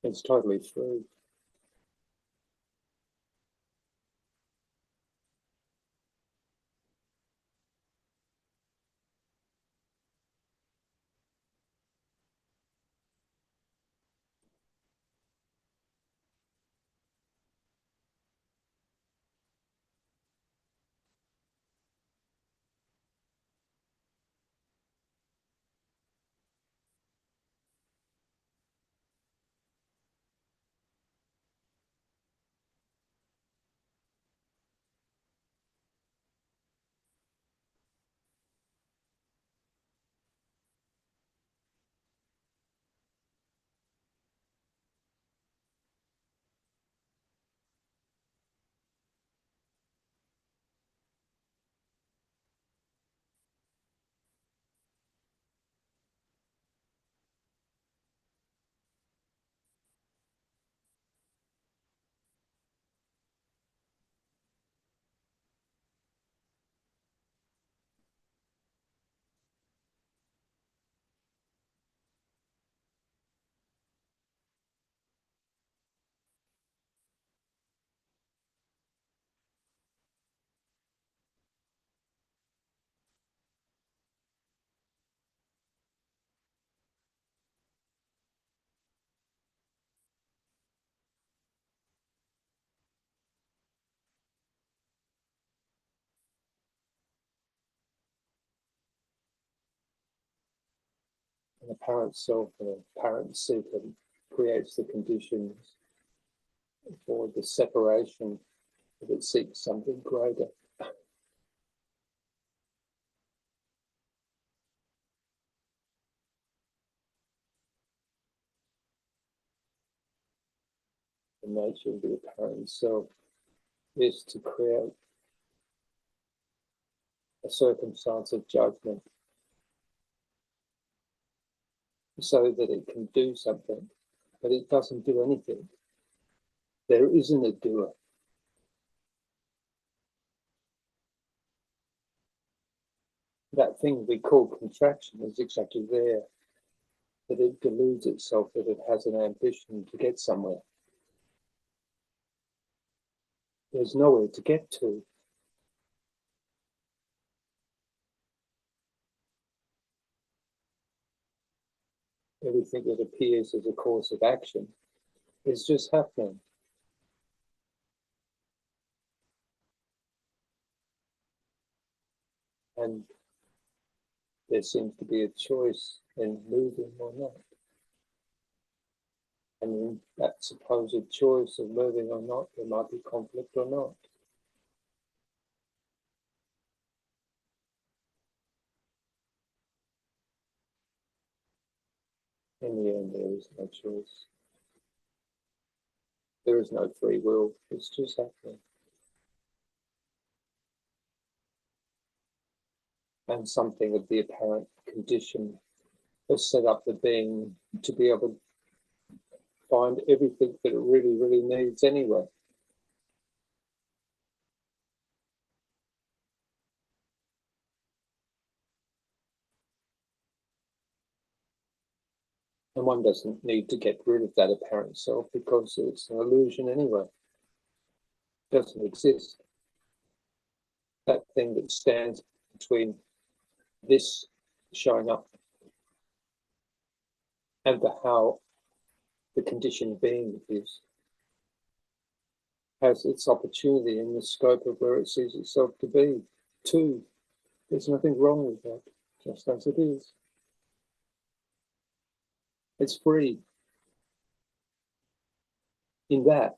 It's totally true. An apparent self and apparent seeker creates the conditions for the separation if it seeks something greater. The nature of the apparent self is to create a circumstance of judgment so that it can do something, but it doesn't do anything. There isn't a doer. That thing we call contraction is exactly there, that it deludes itself that it has an ambition to get somewhere. There's nowhere to get to. Everything that appears as a course of action is just happening. And there seems to be a choice in moving or not. And in that supposed choice of moving or not, there might be conflict or not. In the end, there is no choice. There is no free will. It's just happening. And something of the apparent condition has set up the being to be able find everything that it really, really needs anyway. And one doesn't need to get rid of that apparent self because it's an illusion anyway. It doesn't exist. That thing that stands between this showing up and the how the conditioned being is has its opportunity in the scope of where it sees itself to be. Too. There's nothing wrong with that, just as it is. It's free in that.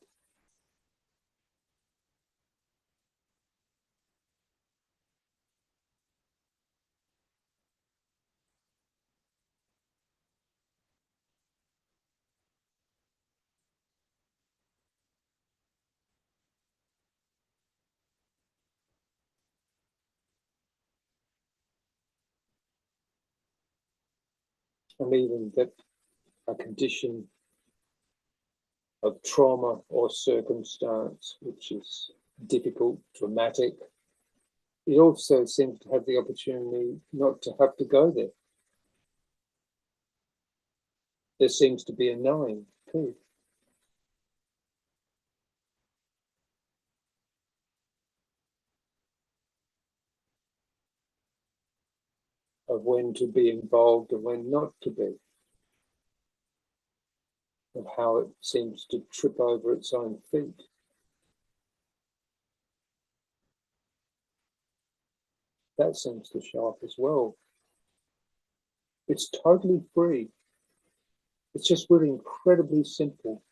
And even that a condition of trauma or circumstance, which is difficult, traumatic, it also seems to have the opportunity not to have to go there. There seems to be a knowing too. Of when to be involved and when not to be. Of how it seems to trip over its own feet. That seems to show up as well. It's totally free. It's just really incredibly simple.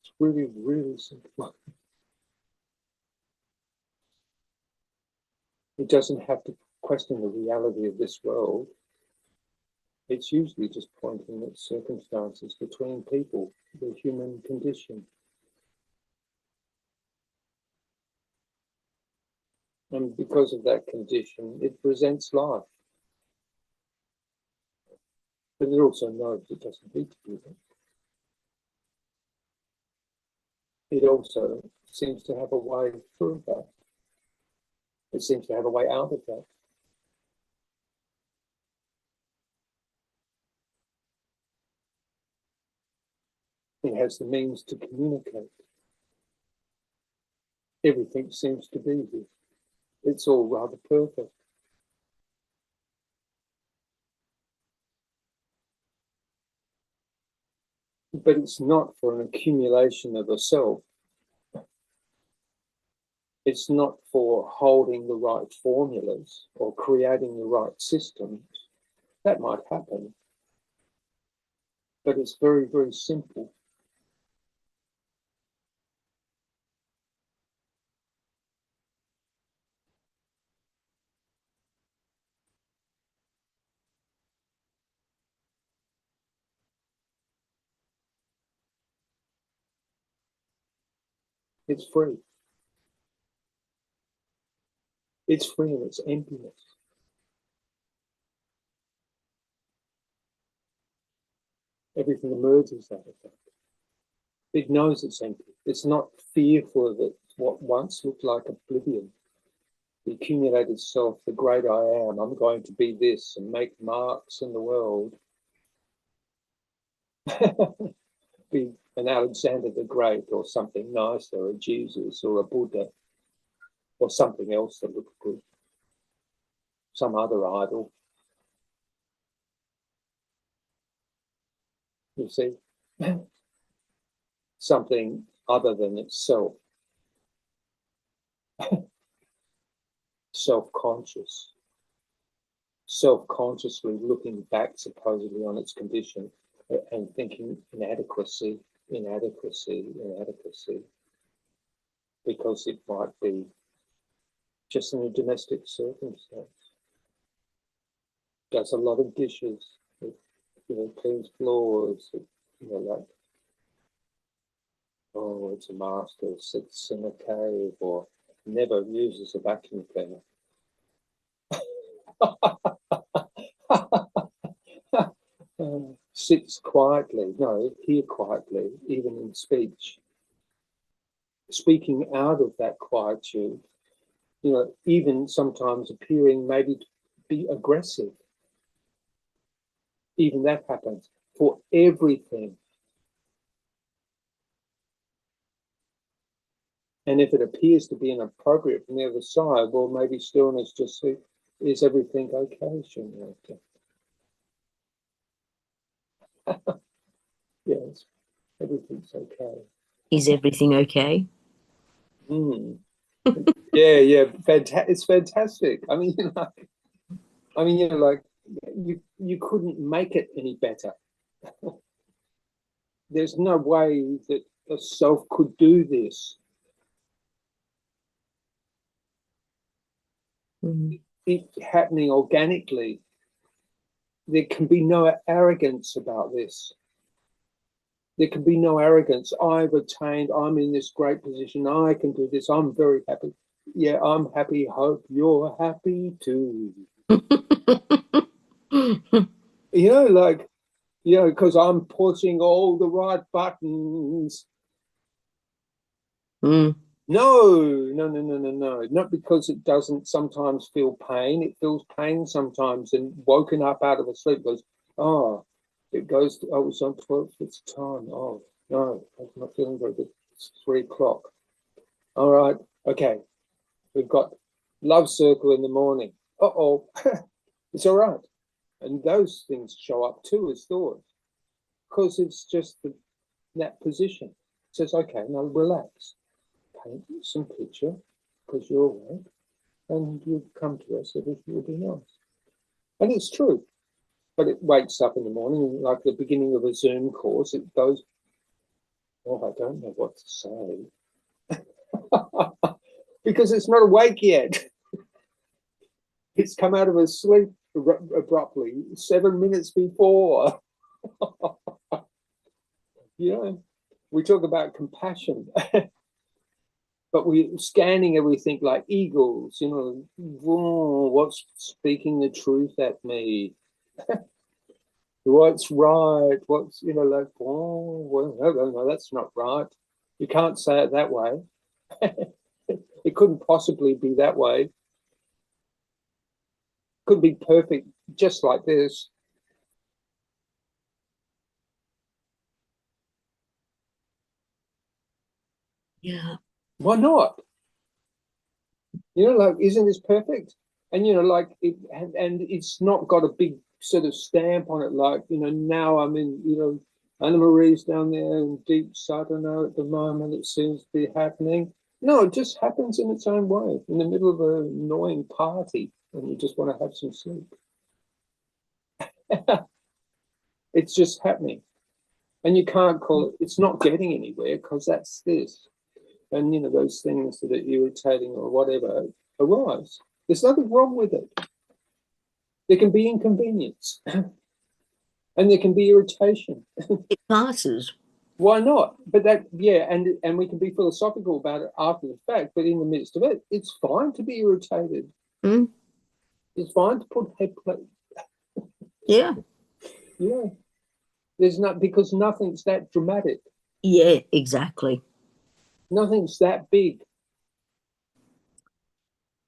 It's really, really simple. It doesn't have to question the reality of this world. It's usually just pointing at circumstances between people, the human condition. And because of that condition, it presents life. But it also knows it doesn't need to do that. It also seems to have a way through that. It seems to have a way out of that. It has the means to communicate. Everything seems to be here. It's all rather perfect. But it's not for an accumulation of a self. It's not for holding the right formulas or creating the right systems. That might happen. But it's very, very simple. It's free. It's free in its emptiness. Everything emerges out of that. It knows it's empty. It's not fearful of it, what once looked like oblivion. The accumulated self, the great I am, I'm going to be this and make marks in the world. Be an Alexander the Great or something nice, or a Jesus or a Buddha or something else that looks good. Some other idol. You see? Something other than itself. Self-conscious. Self-consciously looking back supposedly on its condition and thinking inadequacy, inadequacy, inadequacy, because it might be just in a domestic circumstance. Does a lot of dishes, cleans floors, like, oh, it's a master, sits in a cave, or never uses a vacuum cleaner. sits quietly. No, hear quietly, even in speech. Speaking out of that quietude, you know, even sometimes appearing maybe to be aggressive. Even that happens for everything. And if it appears to be inappropriate from the other side, well, maybe stillness just says, is everything okay, Sunyata? Yes, everything's okay. Is everything okay? Yeah, it's fantastic. I mean, you couldn't make it any better. There's no way that a self could do this. It's happening organically. There can be no arrogance about this. There can be no arrogance. I've attained, I'm in this great position, I can do this, I'm very happy. Yeah, I'm happy, hope you're happy too. You know, like, you know, because I'm pushing all the right buttons. No. Not because it doesn't sometimes feel pain. It feels pain sometimes, and woken up out of a sleep goes, oh, it goes to, oh, it's on 12, it's time. Oh, no, I'm not feeling very good. It's 3 o'clock. All right, okay. We've got love circle in the morning. Uh-oh, it's all right. And those things show up too as thoughts, because it's just that position. It says, okay, now relax. Paint some picture, because you're awake, and you come to us, everything will be nice. And it's true. But it wakes up in the morning, like the beginning of a Zoom course, it goes, oh, I don't know what to say. Because it's not awake yet. It's come out of a sleep abruptly 7 minutes before. You know, we talk about compassion. But we're scanning everything like eagles, you know, whoa, what's speaking the truth at me? What's right? What's, you know, like, oh, well, no, that's not right. You can't say it that way. It couldn't possibly be that way. Could be perfect just like this. Yeah. Why not? You know, like, isn't this perfect? And, you know, like, and it's not got a big sort of stamp on it, like, you know, now I'm in, you know, Anna Marie's down there in deep sadhana at the moment, it seems to be happening. No, it just happens in its own way, in the middle of an annoying party, and you just want to have some sleep. It's just happening. And you can't call it, it's not getting anywhere, because that's this. And, you know, those things that are irritating or whatever arise. There's nothing wrong with it. There can be inconvenience. And there can be irritation. It passes. Why not? But that, yeah, and we can be philosophical about it after the fact, but in the midst of it, it's fine to be irritated. It's fine to put head plate. Yeah. Yeah. There's not, because nothing's that dramatic. Yeah, exactly. Nothing's that big.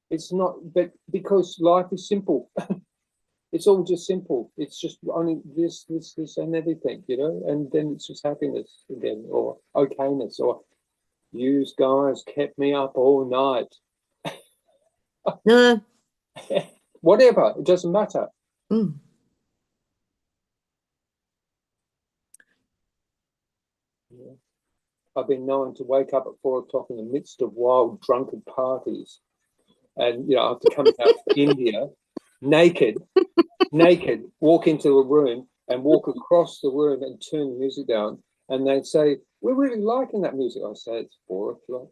It's not, but because life is simple. It's all just simple. It's just only this, and everything, you know, and then it's just happiness again, or okayness, or you guys kept me up all night. No. Whatever, it doesn't matter. Yeah. I've been known to wake up at 4 o'clock in the midst of wild drunken parties, and, you know, I have to come out to India naked, walk into a room and walk across the room and turn the music down, and they'd say, we're really liking that music. I say, it's 4 o'clock.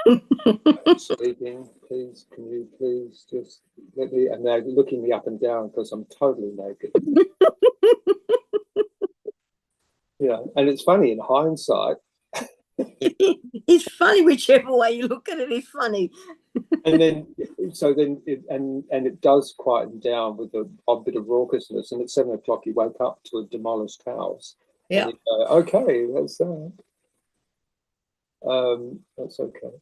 I'm sleeping, please, can you please just let me, and they're looking me up and down because I'm totally naked. Yeah, and it's funny in hindsight. It's funny whichever way you look at it, it's funny. And then so then and it does quieten down with a bit of raucousness, and at 7 o'clock you wake up to a demolished house. Yeah. And you go, okay, that's that. That's okay.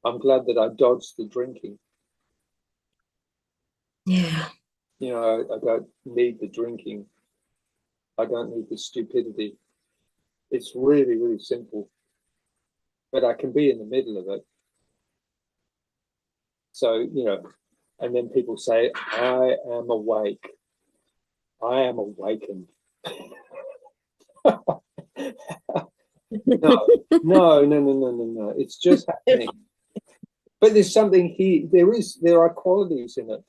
I'm glad that I dodged the drinking. Yeah. You know, I don't need the drinking. I don't need the stupidity. It's really, really simple. But I can be in the middle of it. So, you know, and then people say, I am awake. I am awakened. No. It's just happening. But there's something here. There are qualities in it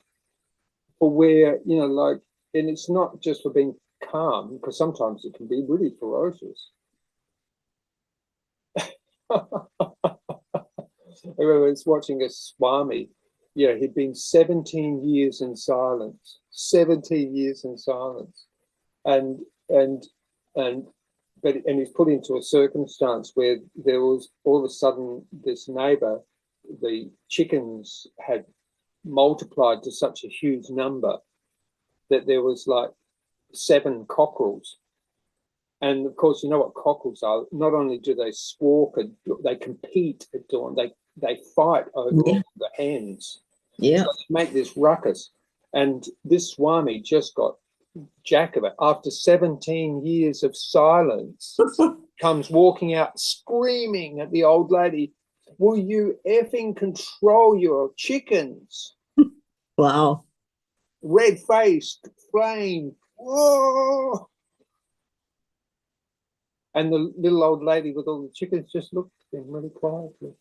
for where, you know, like, and it's not just for being calm, because sometimes it can be really ferocious. I was watching a Swami. Yeah, he'd been 17 years in silence. 17 years in silence, and he's put into a circumstance where there was all of a sudden this neighbor, the chickens had multiplied to such a huge number that there was like 7 cockerels. And of course, you know what cockerels are. Not only do they squawk, they compete at dawn. They fight over all the hens. Yeah. So they make this ruckus. And this Swami just got jack of it. After 17 years of silence, comes walking out screaming at the old lady, will you effing control your chickens? Wow. Red-faced, flame. Whoa! And the little old lady with all the chickens just looked at him really quietly.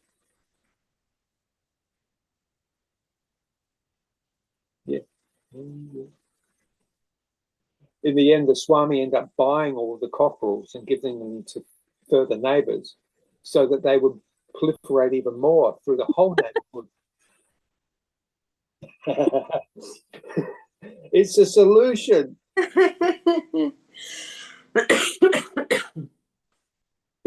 Yeah. In the end, the Swami ended up buying all of the cockerels and giving them to further neighbours so that they would proliferate even more through the whole neighbourhood. It's a solution.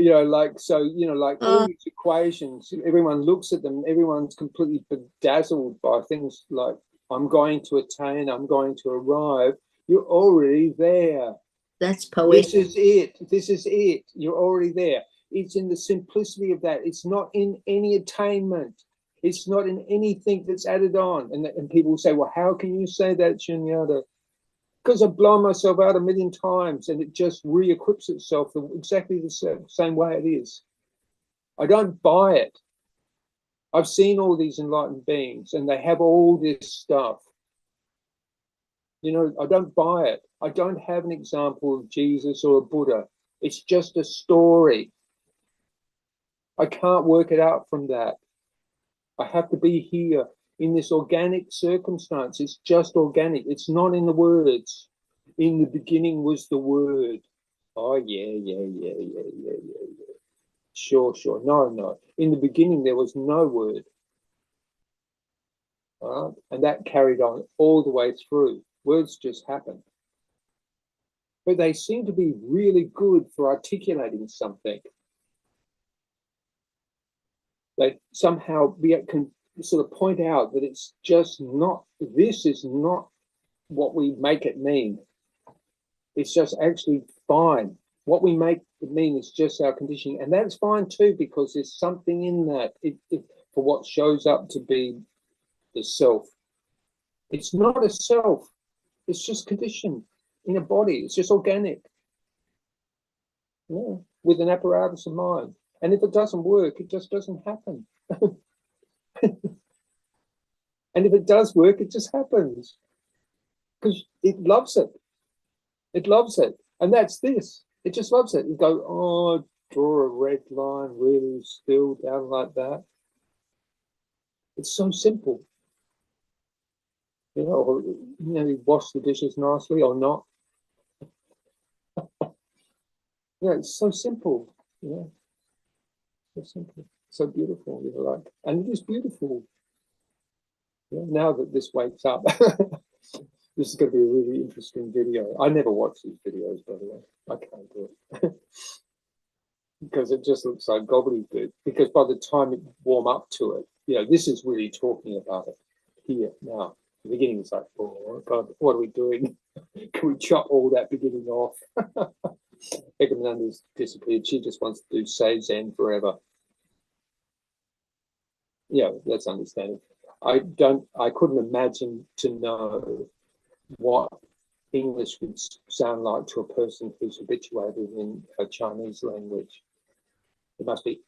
You know, like, so, you know, like all these equations, everyone looks at them, everyone's completely bedazzled by things like, I'm going to attain, I'm going to arrive. You're already there. That's poetic. This is it. This is it. You're already there. It's in the simplicity of that. It's not in any attainment. It's not in anything that's added on. And people say, well, how can you say that, Sunyata? Because I've blown myself out 1,000,000 times and it just re-equips itself exactly the same way it is. I don't buy it. I've seen all these enlightened beings and they have all this stuff. You know, I don't buy it. I don't have an example of Jesus or a Buddha. It's just a story. I can't work it out from that. I have to be here in this organic circumstance. It's just organic. It's not in the words. In the beginning was the word. Oh, yeah. Sure. No. In the beginning, there was no word. All right? And that carried on all the way through. Words just happen. But they seem to be really good for articulating something. They somehow can sort of point out that it's just not, this is not what we make it mean. It's just actually fine. What we make it mean is just our conditioning. And that's fine too, because there's something in that for what shows up to be the self. It's not a self. It's just conditioned in a body. It's just organic. Yeah, with an apparatus of mind. And if it doesn't work, it just doesn't happen. And if it does work, it just happens. Because it loves it. It loves it. And that's this. It just loves it. You go, oh, draw a red line really still down like that. It's so simple. You know, or, you know, you wash the dishes nicely or not. Yeah, it's so simple. Yeah. So simple. So beautiful. You know, like, and it is beautiful. Yeah, now that this wakes up. This is going to be a really interesting video. I never watch these videos, by the way. I can't do it. Because it just looks like gobbledygook. Because by the time you warm up to it, this is really talking about it here now. The beginning is like, oh God, what are we doing? Can we chop all that beginning off? Ekomananda's disappeared. She just wants to do Say Zen forever. Yeah, that's understandable. I couldn't imagine to know what English would sound like to a person who's habituated in a Chinese language. It must be,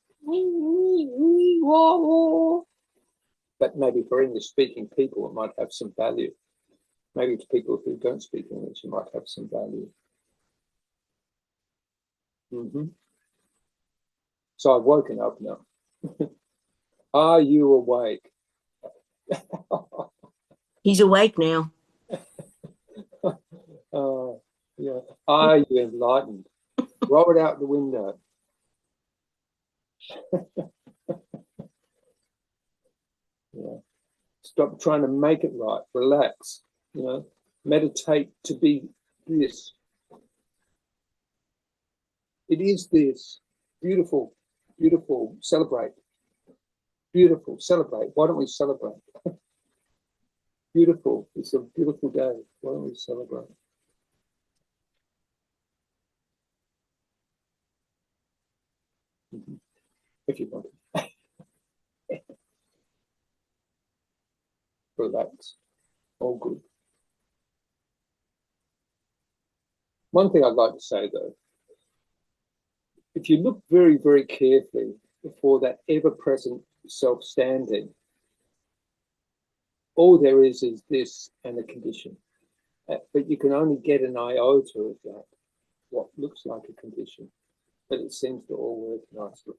but maybe for English-speaking people, it might have some value. Maybe to people who don't speak English, it might have some value. So I've woken up now. Are you awake? He's awake now. Yeah. Are you enlightened? Roll it out the window. Yeah. Stop trying to make it right. Relax. Meditate to be this. It is this. Beautiful, beautiful. Celebrate. Beautiful. Celebrate. Why don't we celebrate? Beautiful. It's a beautiful day. Why don't we celebrate? If you want to. Relax. All good. One thing I'd like to say, though, if you look very, very carefully before that ever-present self-standing, all there is this and a condition. But you can only get an iota of that, what looks like a condition. But it seems to all work nicely.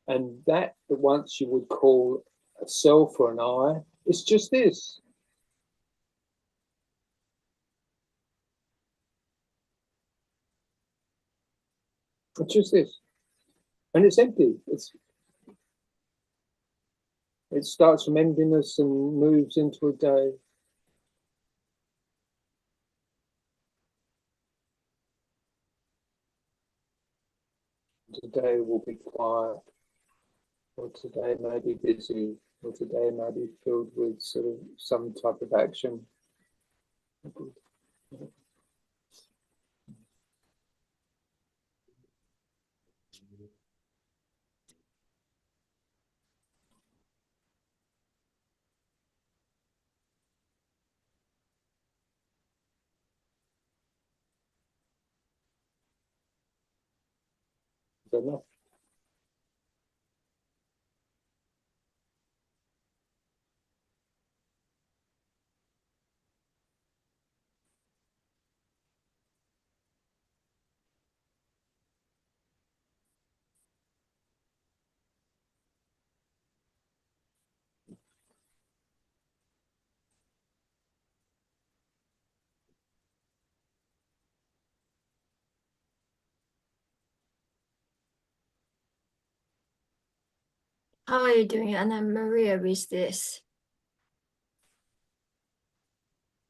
And that once you would call a self or an I, it's just this. It's just this. And it's empty. It starts from emptiness and moves into a day. Today will be quiet, or today may be busy, or today may be filled with sort of some type of action. Is that enough? How are you doing, Anna Maria, with this?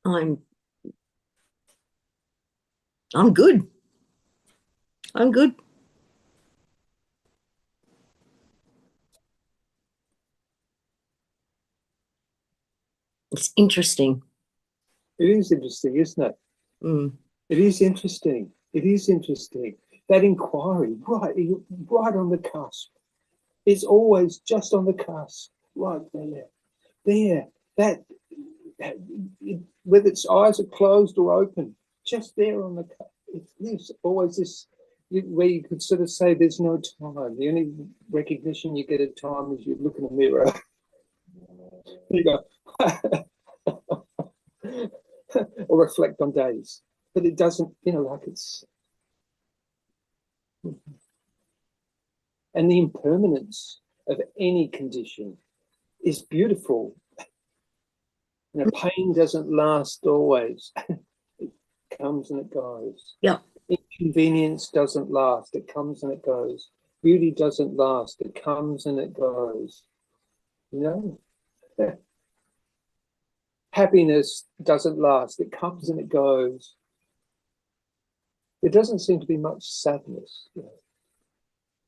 I'm good. I'm good. It's interesting. It is interesting, isn't it? Mm. It is interesting. It is interesting. That inquiry, right on the cusp. It's always just on the cusp, right there. There. That whether its eyes are closed or open, just there on the cusp. It's always this, where you could sort of say there's no time. The only recognition you get of time is you look in a mirror. You go, or reflect on days. But it doesn't, like it's. And the impermanence of any condition is beautiful. Pain doesn't last always. It comes and it goes. Yeah. Inconvenience doesn't last. It comes and it goes. Beauty doesn't last. It comes and it goes. Happiness doesn't last. It comes and it goes. There doesn't seem to be much sadness.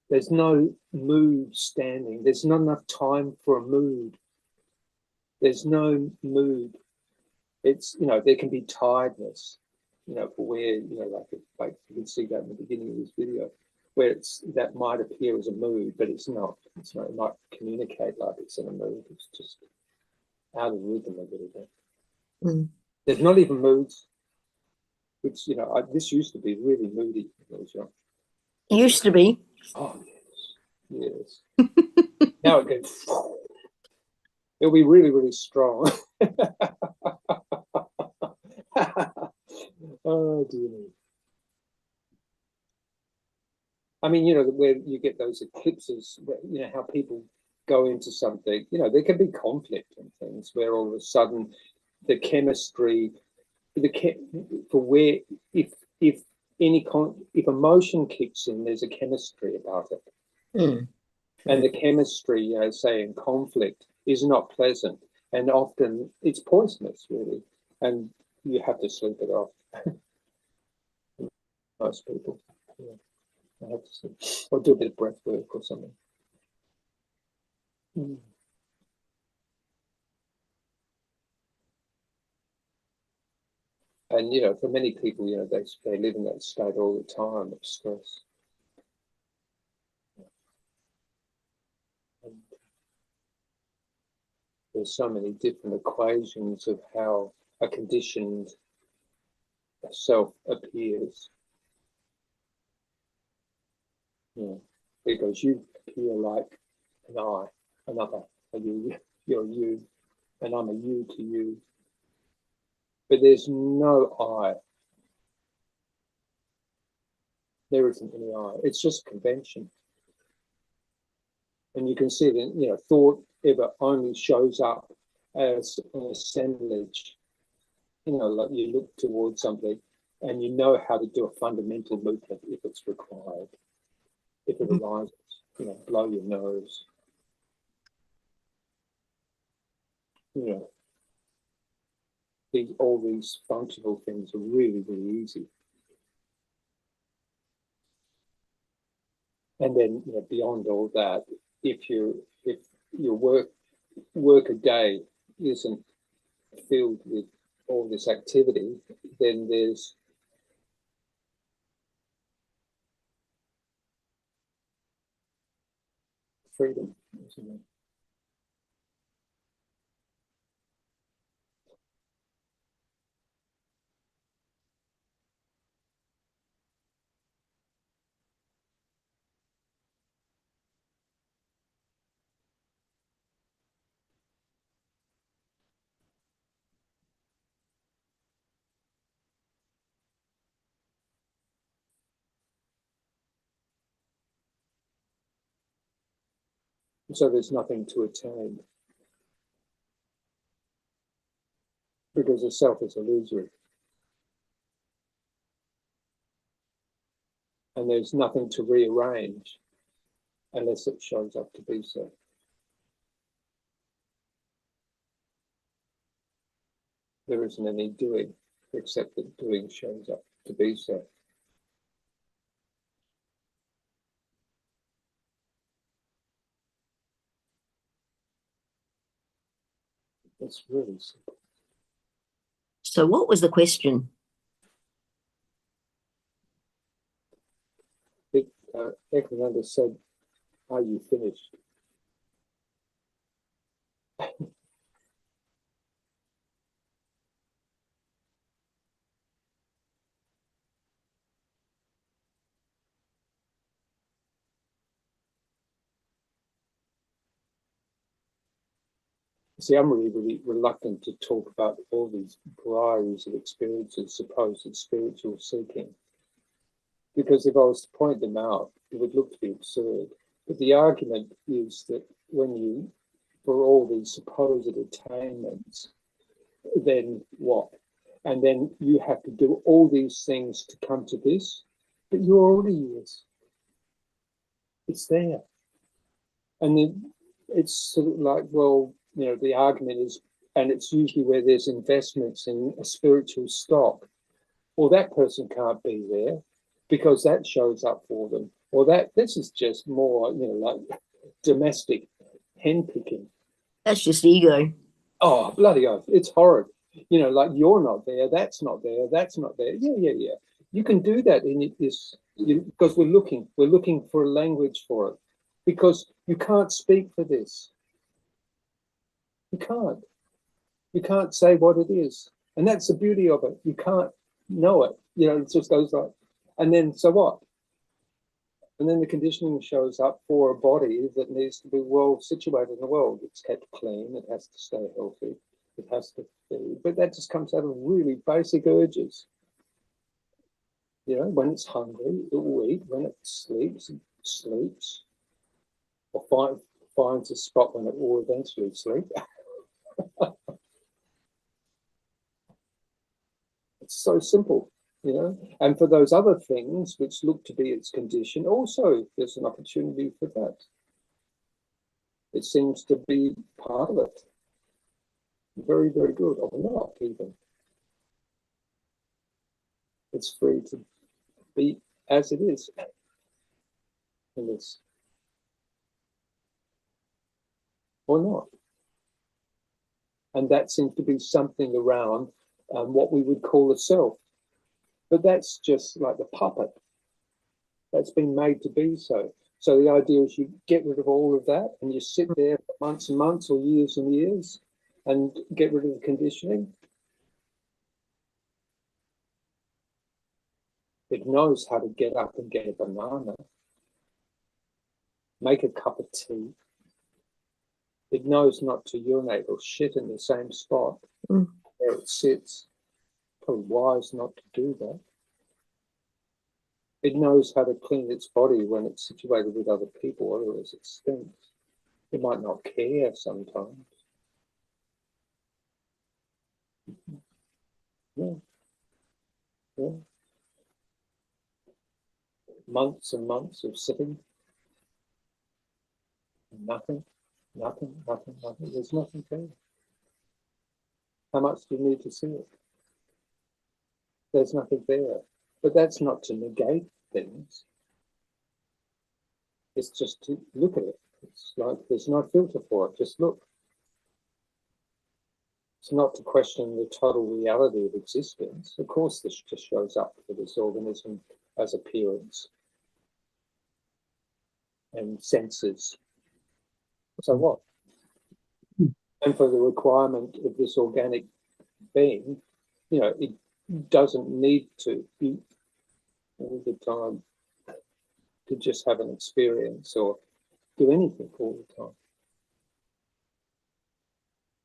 There's no mood standing. There's not enough time for a mood. There's no mood. It's, you know, there can be tiredness, you know, for where, you know, like you can see that in the beginning of this video, where it's, that might appear as a mood, but it's not. It's not, it might communicate like it's in a mood. It's just out of rhythm a little bit. Mm. There's not even moods, which, you know, this used to be really moody when I was young. Used to be. Oh, yes. Yes. Now it goes, it'll be really, really strong. Oh, dear me. I mean, you know, where you get those eclipses, you know, how people go into something, you know, there can be conflict and things where all of a sudden the chemistry, for where, if if emotion kicks in, there's a chemistry about it. Mm. And the chemistry, you know, say in conflict is not pleasant. And often it's poisonous, really. And you have to sleep it off. Most people. Yeah. I have to sleep. Or do a bit of breath work or something. Mm. And, you know, for many people, you know, they live in that state all the time of stress. And there's so many different equations of how a conditioned self appears. Yeah. Because you appear like an I, another, a you, you're you, and I'm a you to you. But there's no I. There isn't any I. It's just convention. And you can see that, you know, thought ever only shows up as an assemblage. You know, like you look towards something and you know how to do a fundamental movement if it's required. If it arises, you know, blow your nose. You know, all these functional things are really, really easy. And then, you know, beyond all that, if your work a day isn't filled with all this activity, then there's freedom, isn't it? So there's nothing to attain because the self is illusory. And there's nothing to rearrange unless it shows up to be so. There isn't any doing except that doing shows up to be so. It's really simple. So what was the question? Ekomananda said, "Are you finished?" See, I'm really, really reluctant to talk about all these varieties of experiences, supposed spiritual seeking, because if I was to point them out, it would look to be absurd. But the argument is that when you, for all these supposed attainments, then what? And then you have to do all these things to come to this, but you're already this. It's there. And then it's sort of like, well, you know, the argument is, and it's usually where there's investments in a spiritual stock, well, that person can't be there because that shows up for them. or this is just more, like domestic hen picking. That's just ego. Oh, bloody oath. It's horrid. Like you're not there, that's not there, that's not there. Yeah. You can do that in this because we're looking for a language for it. Because you can't speak for this. You can't. You can't say what it is. And that's the beauty of it. You can't know it. It just goes like, and then so what? And then the conditioning shows up for a body that needs to be well situated in the world. It's kept clean, it has to stay healthy, it has to feed. But that just comes out of really basic urges. When it's hungry, it will eat. When it sleeps, it sleeps. Or finds a spot when it will eventually sleep. It's so simple, And for those other things which look to be its condition, also there's an opportunity for that. It seems to be part of it. Very, very good, or not even. It's free to be as it is in this. Or not. And that seems to be something around what we would call a self. But that's just like the puppet. That's been made to be so. So the idea is you get rid of all of that and you sit there for months and months or years and years and get rid of the conditioning. It knows how to get up and get a banana, make a cup of tea. It knows not to urinate or shit in the same spot where it sits. Probably wise not to do that. It knows how to clean its body when it's situated with other people, otherwise it stinks. It might not care sometimes. Yeah. Months and months of sitting. Nothing. There's nothing there. How much do you need to see it? There's nothing there. But that's not to negate things. It's just to look at it. It's like there's no filter for it. Just look. It's not to question the total reality of existence. Of course, this just shows up for this organism as appearance and senses. So what? And for the requirement of this organic being, it doesn't need to eat all the time to just have an experience or do anything all the time.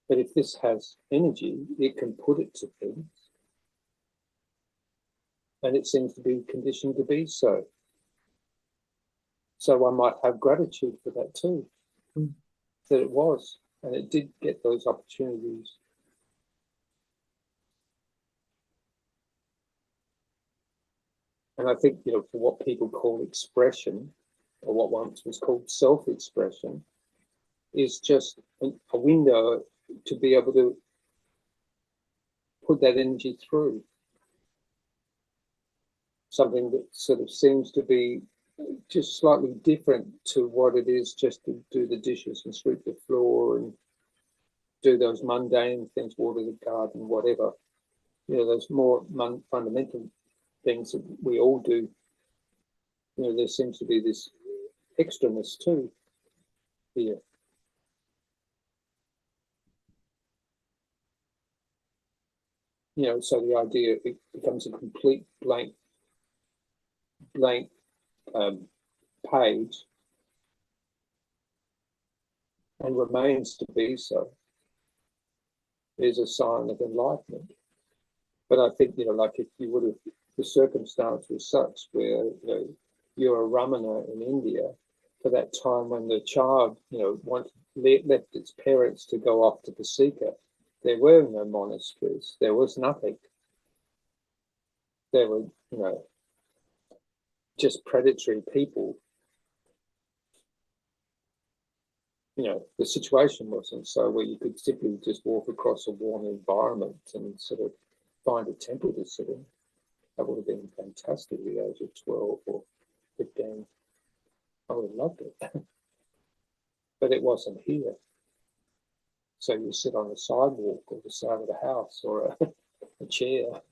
But if this has energy, it can put it to things. And it seems to be conditioned to be so. So one might have gratitude for that too, that it was, and it did get those opportunities. And I think, for what people call expression, or what once was called self-expression, is just a window to be able to put that energy through. Something that sort of seems to be just slightly different to what it is just to do the dishes and sweep the floor and do those mundane things, water the garden, whatever. Those more fundamental things that we all do. There seems to be this extraness too here. So the idea, it becomes a complete blank page and remains to be so, is a sign of enlightenment. But I think, like if you would have, the circumstance was such where, you're a Ramana in India, for that time when the child, left its parents to go off to Pasika, there were no monasteries, there was nothing. There were, just predatory people. The situation wasn't so where you could simply just walk across a warm environment and sort of find a temple to sit in. That would have been fantastic at the age of 12 or 15. I would have loved it. But it wasn't here. So you sit on the sidewalk or the side of the house or a chair.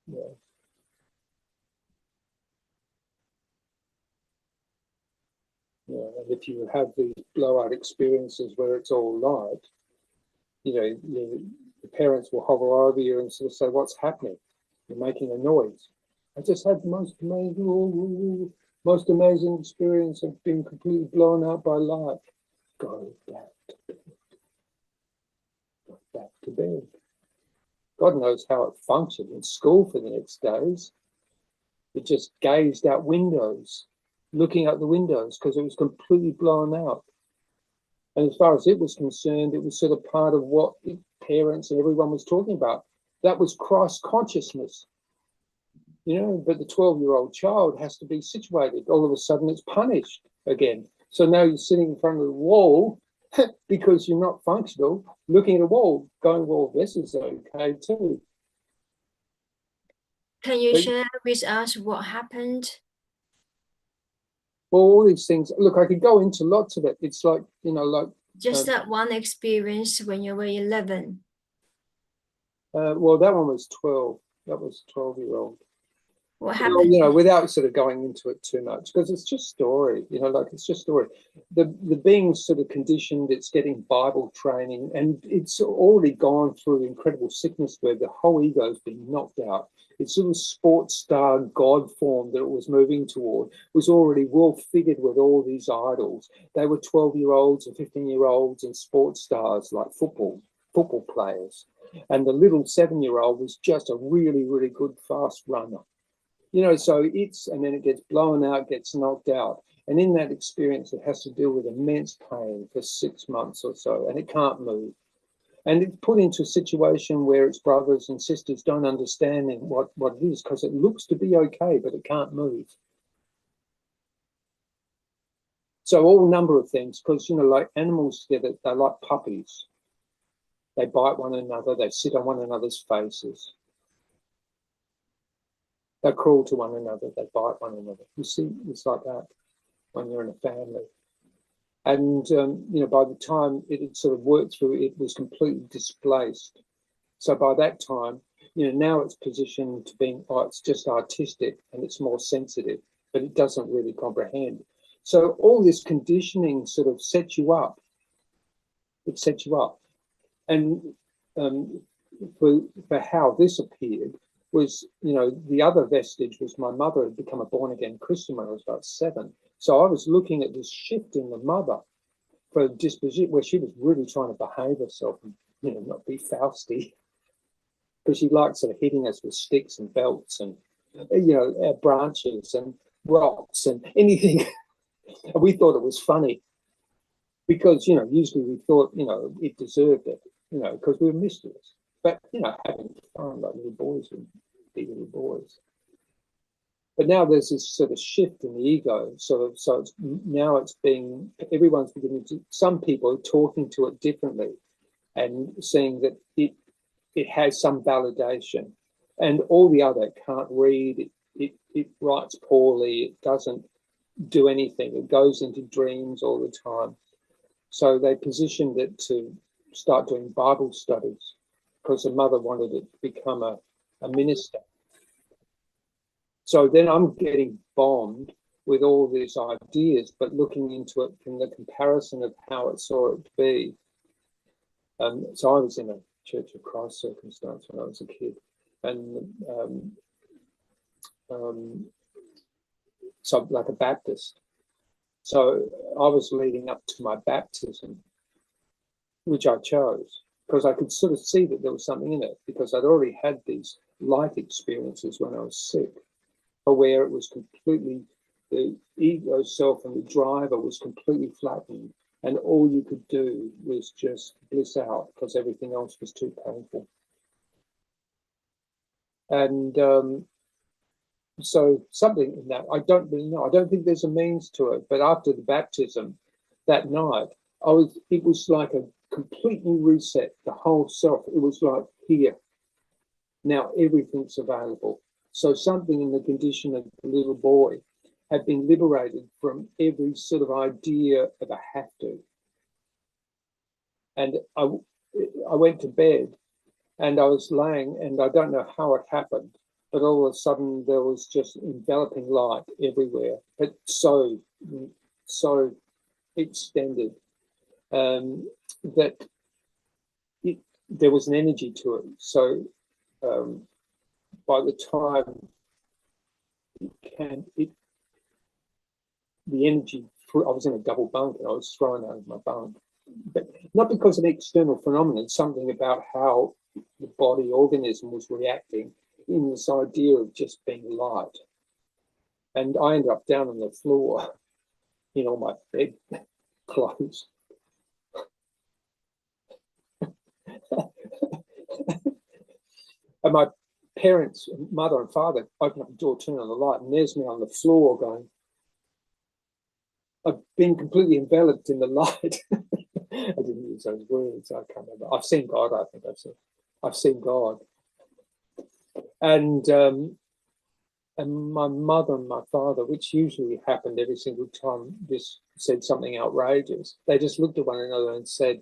Yeah. Yeah, and if you have these blowout experiences where it's all light, the parents will hover over you and sort of say, "What's happening? You're making a noise." I just had the most amazing experience of being completely blown out by light. Go back to bed. God knows how it functioned in school for the next days. It just gazed out windows, looking out the windows because it was completely blown out. And as far as it was concerned, it was sort of part of what parents and everyone was talking about. That was Christ consciousness. But the 12-year-old child has to be situated. All of a sudden, it's punished again. So now you're sitting in front of the wall because you're not functional, looking at a wall, going, well, this is okay too. Can you share with us what happened? Well, all these things, look, I could go into lots of it. It's like, just that one experience when you were 11. Well, that one was 12. That was 12-year-old. What happened? Without sort of going into it too much, because it's just story, it's just story. The being's sort of conditioned, it's getting Bible training, and it's already gone through incredible sickness where the whole ego's been knocked out. Its little sports star God form that it was moving toward was already well figured with all these idols. They were 12-year-olds and 15-year-olds and sports stars like football players. And the little 7-year-old was just a really, really good fast runner. So and then it gets blown out, gets knocked out. And in that experience, it has to deal with immense pain for 6 months or so, and it can't move. And it's put into a situation where its brothers and sisters don't understand what it is, because it looks to be okay, but it can't move. So all number of things, because, like animals together, they're like puppies. They bite one another, they sit on one another's faces. They're cruel to one another, they bite one another. You see, it's like that when you're in a family. And, by the time it had sort of worked through, it was completely displaced. So by that time, now it's positioned to being, it's just artistic and it's more sensitive, but it doesn't really comprehend. So all this conditioning sort of sets you up. It sets you up. And for how this appeared, was, the other vestige was my mother had become a born-again Christian when I was about 7. So I was looking at this shift in the mother for a disposition where she was really trying to behave herself and, not be Fausty. Because she liked sort of hitting us with sticks and belts and, branches and rocks and anything. And we thought it was funny because, usually we thought, it deserved it, because we were mischievous. But, having fun like little boys would be little boys. But now there's this sort of shift in the ego, so everyone's beginning to, some people are talking to it differently and seeing that it has some validation, and all the other can't read, it writes poorly, it doesn't do anything, it goes into dreams all the time. So they positioned it to start doing Bible studies because the mother wanted it to become a minister. So then I'm getting bombed with all these ideas, but looking into it from the comparison of how it saw it to be. So I was in a Church of Christ circumstance when I was a kid. And so like a Baptist. So I was leading up to my baptism, which I chose because I could sort of see that there was something in it, because I'd already had these light experiences when I was sick, where it was completely, the ego self and the driver was completely flattened, and all you could do was just bliss out because everything else was too painful. And so something in that, I don't really know. I don't think there's a means to it. But after the baptism that night, it was like a completely reset, the whole self. It was like, here, now everything's available. So something in the condition of the little boy had been liberated from every sort of idea of a have to. And I went to bed and I was laying, and I don't know how it happened, but all of a sudden there was just enveloping light everywhere, but so extended that there was an energy to it. So by the time the energy, I was in a double bunk and I was thrown out of my bunk, but not because of external phenomenon, something about how the body organism was reacting in this idea of just being light. And I ended up down on the floor in all my bed clothes. And my parents, mother and father, opened up the door, turned on the light, and there's me on the floor going, I've been completely enveloped in the light. I didn't use those words, I can't remember. I've seen God, I think I said. I've seen God. And my mother and my father, which usually happened every single time this said something outrageous, they just looked at one another and said,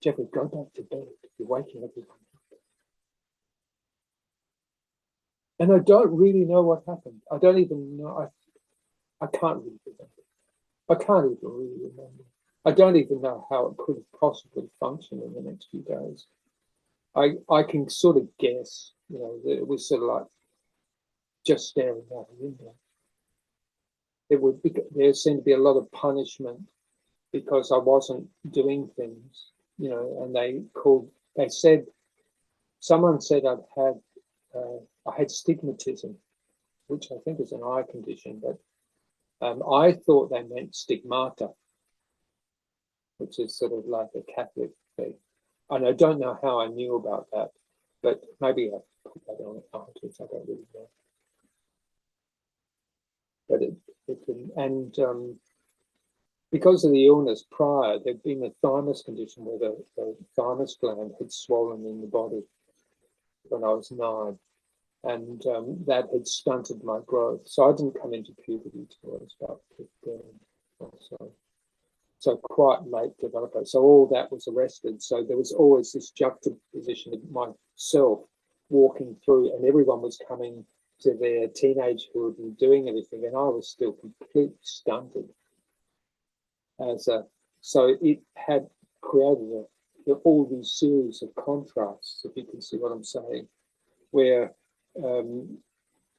Jeffrey, go back to bed. You're waking everyone up. And I don't really know what happened. I don't even know. I can't really remember. I can't even really remember. I don't even know how it could have possibly functioned in the next few days. I can sort of guess, you know, that it was sort of like just staring out the window. There seemed to be a lot of punishment because I wasn't doing things, you know, and someone said I had stigmatism, which I think is an eye condition, but I thought they meant stigmata, which is sort of like a Catholic thing. And I don't know how I knew about that, but maybe I put that on afterwards. I don't really know. But because of the illness prior, there'd been a thymus condition where the thymus gland had swollen in the body when I was 9. And that had stunted my growth. So I didn't come into puberty till I was about 15 or so. So quite late developer. So all that was arrested. So there was always this juxtaposition of myself walking through, and everyone was coming to their teenagehood and doing everything, and I was still completely stunted. So it had created all these series of contrasts, if you can see what I'm saying, where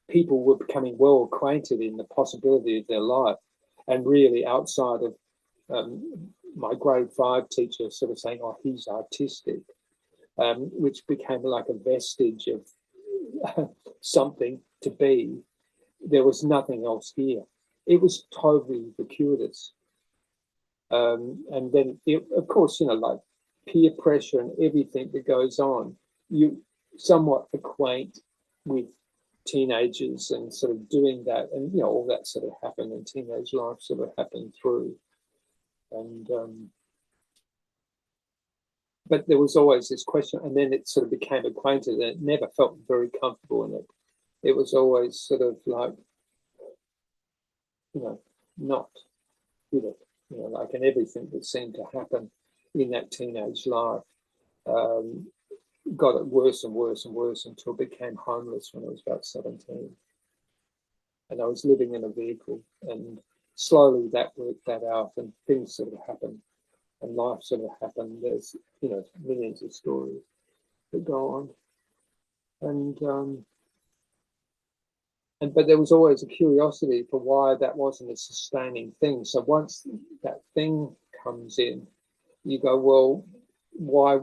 people were becoming well acquainted in the possibility of their life, and really outside of my grade 5 teacher sort of saying, oh, he's artistic, which became like a vestige of something to be. There was nothing else here. It was totally gratuitous. And then, of course, you know, like peer pressure and everything that goes on, you somewhat acquaint with teenagers and sort of doing that, and you know, all that sort of happened, and teenage life sort of happened through. And but there was always this question, and then it sort of became acquainted, and it never felt very comfortable in it. It was always sort of like, you know, not with it, you know, like, and everything that seemed to happen in that teenage life got it worse and worse and worse until it became homeless when I was about 17. And I was living in a vehicle, and slowly that worked that out, and things sort of happened, and life sort of happened. There's, you know, millions of stories that go on. But there was always a curiosity for why that wasn't a sustaining thing. So once that thing comes in, you go, well, why?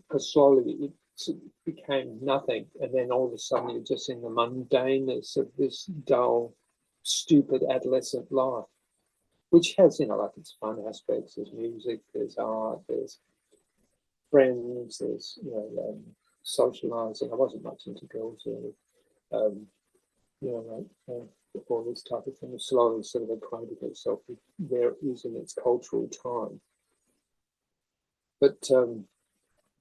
Because slowly it became nothing, and then all of a sudden you're just in the mundaneness of this dull, stupid adolescent life, which has, you know, like its fun aspects. There's music, there's art, there's friends, there's, you know, socializing. I wasn't much into girls really. You know, like all this type of thing, slowly sort of acquainted itself with where it is in its cultural time. But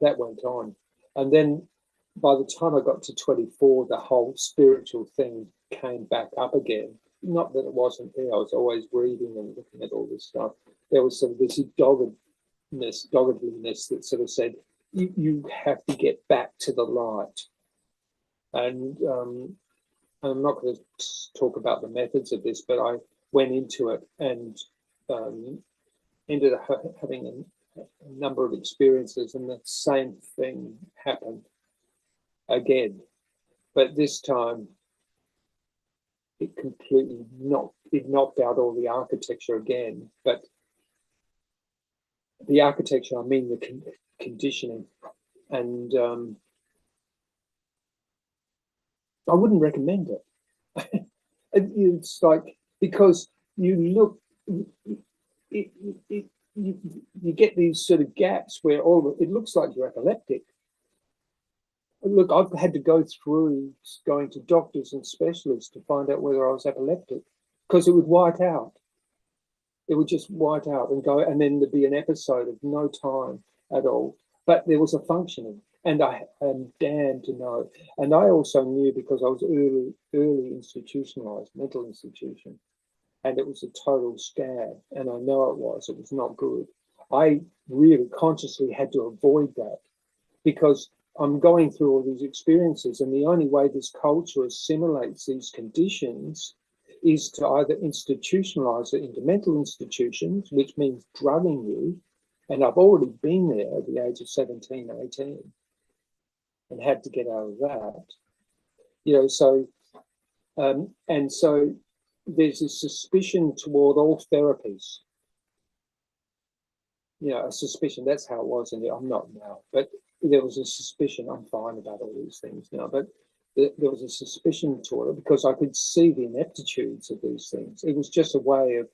that went on. And then by the time I got to 24, the whole spiritual thing came back up again. Not that it wasn't there. I was always reading and looking at all this stuff. There was sort of this doggedliness that sort of said, you have to get back to the light. And I'm not going to talk about the methods of this, but I went into it and ended up having a number of experiences, and the same thing happened again. But this time, it completely knocked out all the architecture again. But the architecture, I mean the conditioning. And I wouldn't recommend it. It's like, because you look, you get these sort of gaps where it looks like you're epileptic. Look, I've had to go through going to doctors and specialists to find out whether I was epileptic, because it would white out. It would just white out and go, and then there'd be an episode of no time at all. But there was a functioning, and I am damned to know. And I also knew, because I was early institutionalized, mental institution, and it was a total scam. And I know it was not good. I really consciously had to avoid that, because I'm going through all these experiences, and the only way this culture assimilates these conditions is to either institutionalize it into mental institutions, which means drugging you. And I've already been there at the age of 17, 18, and had to get out of that. So, and so there's a suspicion toward all therapies. A suspicion, that's how it was, and I'm not now, but there was a suspicion. I'm fine about all these things now, but there was a suspicion toward it, because I could see the ineptitudes of these things. It was just a way of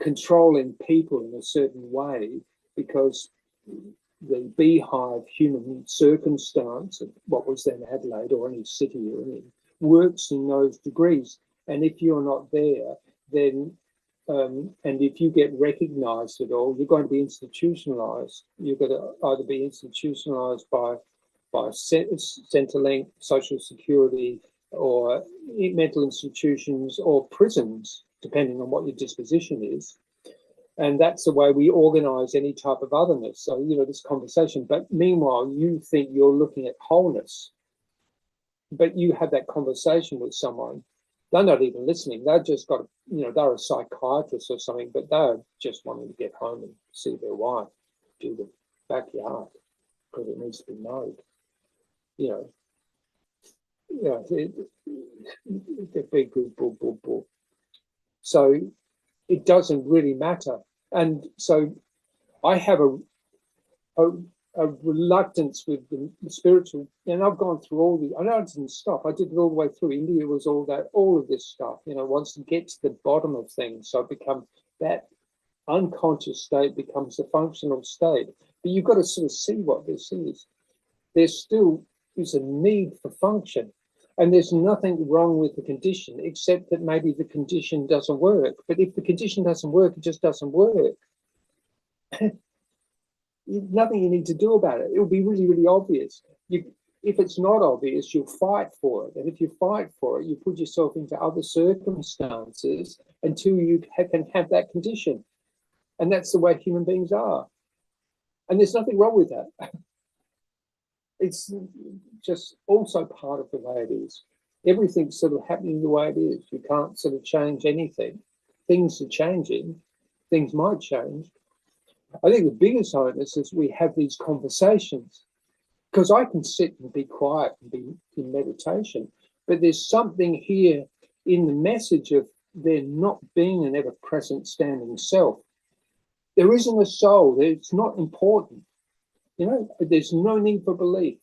controlling people in a certain way, because the beehive human circumstance of what was then Adelaide, or any city you're in, works in those degrees. And if you're not there, then and if you get recognized at all, you're going to be institutionalized. You're going to either be institutionalized by Centrelink, Social Security, or mental institutions, or prisons, depending on what your disposition is. And that's the way we organize any type of otherness. So, this conversation. But meanwhile, you think you're looking at wholeness, but you have that conversation with someone. They're not even listening. They've just got, they're a psychiatrist or something, but they're just wanting to get home and see their wife do the backyard because it needs to be mowed. They're big, bull. So it doesn't really matter. And so I have a reluctance with the spiritual, and I've gone through I know it didn't stop. I did it all the way through. India was all of this stuff, wants to get to the bottom of things. So it becomes that unconscious state becomes the functional state. But you've got to sort of see what this is. There still is a need for function. And there's nothing wrong with the condition, except that maybe the condition doesn't work. But if the condition doesn't work, it just doesn't work. Nothing you need to do about it. It'll be really, really obvious. If it's not obvious, you'll fight for it. And if you fight for it, you put yourself into other circumstances until you can have that condition. And that's the way human beings are. And there's nothing wrong with that. It's just also part of the way it is. Everything's sort of happening the way it is. You can't sort of change anything. Things are changing. Things might change. I think the biggest hardness is we have these conversations, because I can sit and be quiet and be in meditation, but there's something here in the message of there not being an ever-present standing self. There isn't a soul. It's not important. There's no need for belief.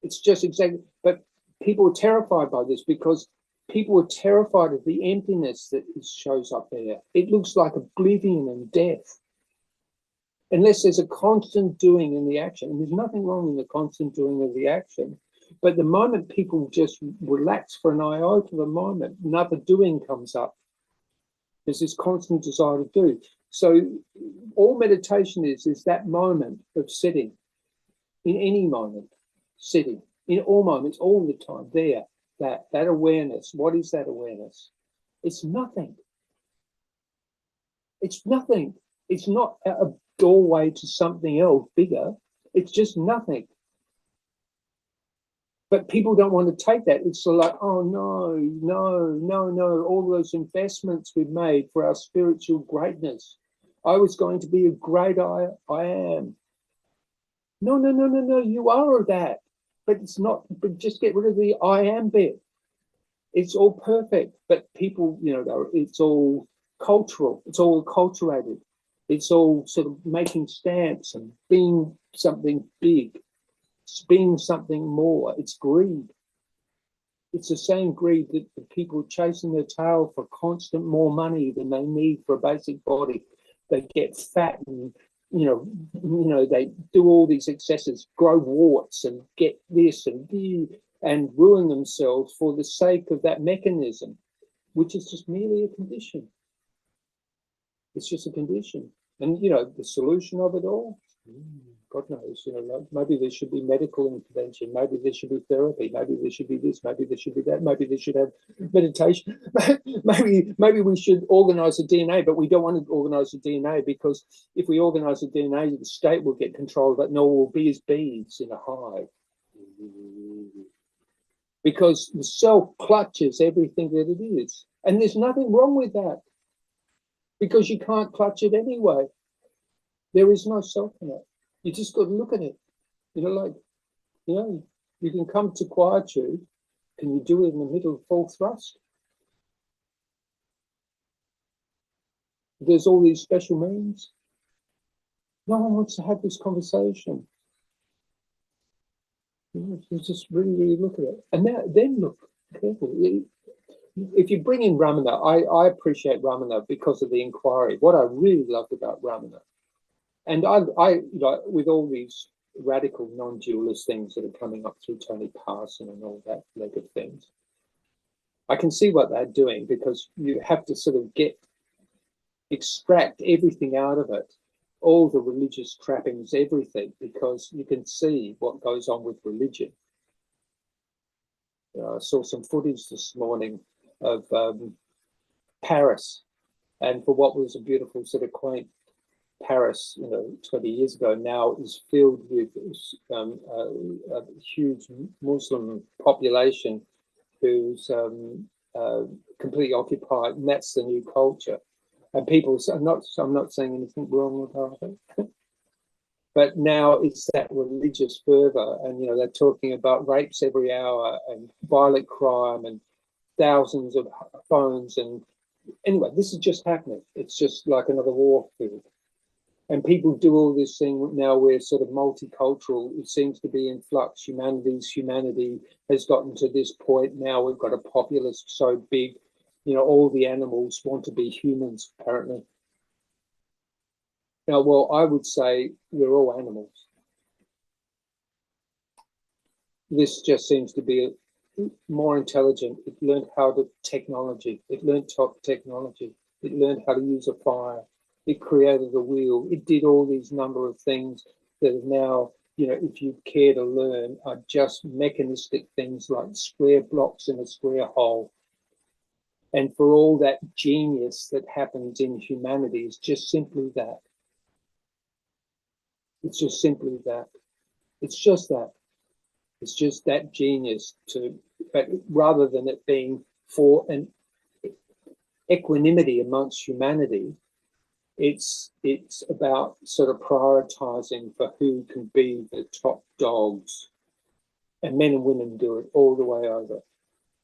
It's just exactly, but people are terrified by this, because people are terrified of the emptiness that shows up there. It looks like oblivion and death. Unless there's a constant doing in the action. And there's nothing wrong in the constant doing of the action. But the moment people just relax for an iota of a moment, another doing comes up. There's this constant desire to do. So all meditation is that moment of sitting. In any moment, sitting. In all moments, all the time, there. that awareness. What is that awareness? It's nothing. It's nothing. It's not a doorway to something else bigger. It's just nothing. But people don't want to take that. It's like, oh, no. All those investments we've made for our spiritual greatness. I was going to be a great I am. No. You are that. But it's not, but just get rid of the I am bit. It's all perfect. But people, it's all cultural. It's all acculturated. It's all sort of making stamps and being something big. Being something more. It's greed. It's the same greed that the people chasing their tail for constant more money than they need for a basic body. They get fat and they do all these excesses, grow warts and get this and ruin themselves for the sake of that mechanism, which is just merely a condition. It's just a condition. And the solution of it all, God knows, maybe there should be medical intervention, maybe there should be therapy, maybe there should be this, maybe there should be that, maybe they should have meditation, maybe we should organize the DNA, but we don't want to organize the DNA because if we organize the DNA, the state will get control of it and all will be as bees in a hive. Because the self clutches everything that it is. And there's nothing wrong with that because you can't clutch it anyway. There is no self in it. You just got to look at it. You can come to quietude. Can you do it in the middle of full thrust? There's all these special means. No one wants to have this conversation. You just really look at it. And then look carefully. If you bring in Ramana, I appreciate Ramana because of the inquiry. What I really loved about Ramana, and I with all these radical non-dualist things that are coming up through Tony Parson and all that leg of things, I can see what they're doing because you have to sort of extract everything out of it, all the religious trappings, everything, because you can see what goes on with religion. I saw some footage this morning of Paris, and for what was a beautiful sort of quaint Paris, 20 years ago, now is filled with a huge Muslim population who's completely occupied, and that's the new culture. And people, I'm not saying anything wrong about it, but now it's that religious fervor, and they're talking about rapes every hour and violent crime and thousands of phones, and anyway, this is just happening. It's just like another war field. And people do all this thing now. We're sort of multicultural. It seems to be in flux. Humanity has gotten to this point now. We've got a populace so big, all the animals want to be humans, apparently. Now, well, I would say we're all animals. This just seems to be more intelligent. It learned how to technology. It learned top technology. It learned how to use a fire. It created a wheel. It did all these number of things that are now, if you care to learn, are just mechanistic things like square blocks in a square hole. And for all that genius that happens in humanity, it's just simply that. It's just simply that. It's just that. It's just that genius but rather than it being for an equanimity amongst humanity, it's about sort of prioritizing for who can be the top dogs. And men and women do it all the way over.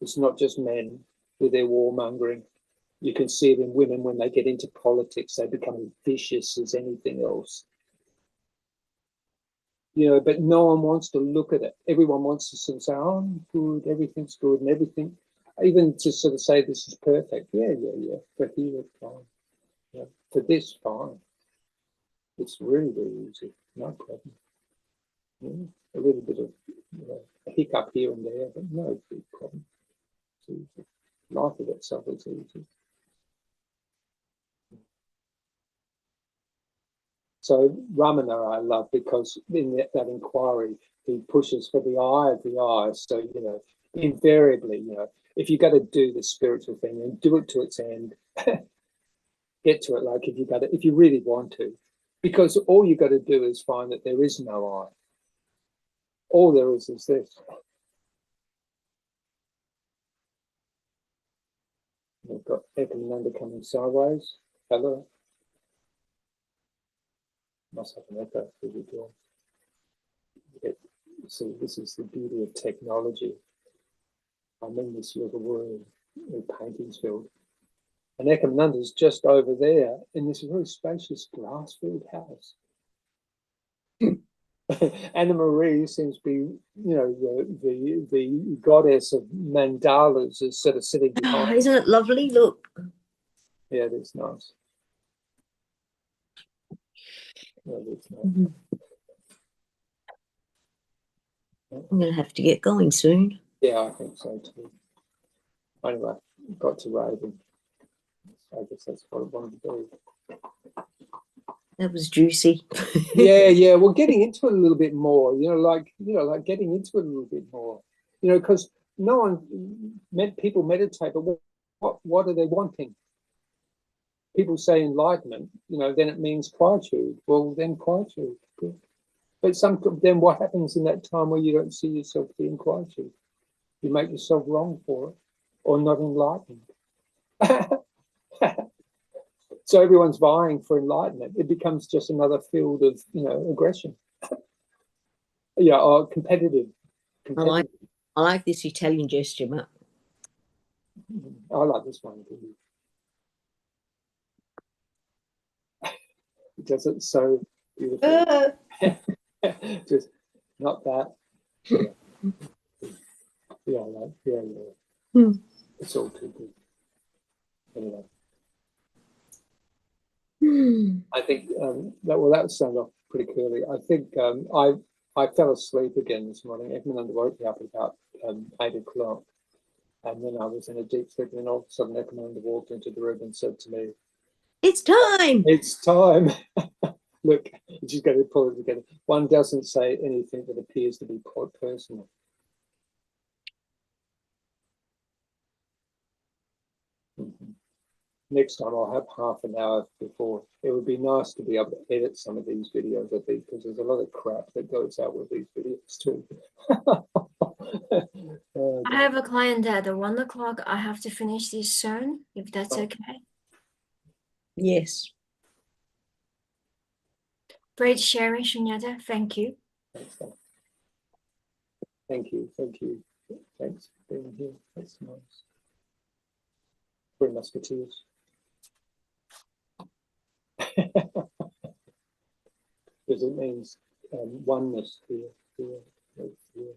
It's not just men with their warmongering. You can see it in women when they get into politics, they become as vicious as anything else. But no one wants to look at it. Everyone wants to sort of say, oh, I'm good, everything's good, and everything, even to sort of say this is perfect. Yeah. For here, it's fine. For this, fine. It's really, really easy. No problem. A little bit of a hiccup here and there, but no big problem. It's easy. Life of itself is easy. So Ramana I love because in that inquiry, he pushes for the eye of the eye. So, invariably, if you got to do the spiritual thing and do it to its end, get to it like if you really want to, because all you got to do is find that there is no I. All there is this. We've got Ekomananda coming sideways. Hello. Must have an echo through the door. See, this is the beauty of technology. I'm in this little room with paintings filled. And Ekomananda's just over there in this really spacious glass-filled house. Anna Marie seems to be, the goddess of mandalas is sort of sitting behind. Oh, isn't it lovely? Look. Yeah, that's nice. Yeah, that's nice. Mm-hmm. I'm going to have to get going soon. Yeah, I think so too. Anyway, got to Raven. I guess that's what I wanted to do. That was juicy. yeah. Well, getting into it a little bit more, like getting into it a little bit more, because no one people meditate, but what are they wanting? People say enlightenment, then it means quietude. Well, then quietude. Good. But then what happens in that time where you don't see yourself being quietude? You make yourself wrong for it, or not enlightened. So everyone's vying for enlightenment. It becomes just another field of, aggression. Yeah, or competitive. I like this Italian gesture, Matt. I like this one. It does it so beautifully. Just not that. Yeah. It's all too good. Anyway. I think that sounded off pretty clearly. I think I fell asleep again this morning. Ekomananda woke me up at about 8 o'clock, and then I was in a deep sleep, and then all of a sudden Ekomananda walked into the room and said to me, "It's time! It's time!" Look, she's going to pull it together. One doesn't say anything that appears to be quite personal. Next time I'll have half an hour before. It would be nice to be able to edit some of these videos, I think, because there's a lot of crap that goes out with these videos too. I have a client at 1 o'clock. I have to finish this soon, if that's okay. Yes. Great sharing, Sunyata. Thank you. Thank you. Thanks for being here. That's nice. Three Musketeers. Because it means oneness here,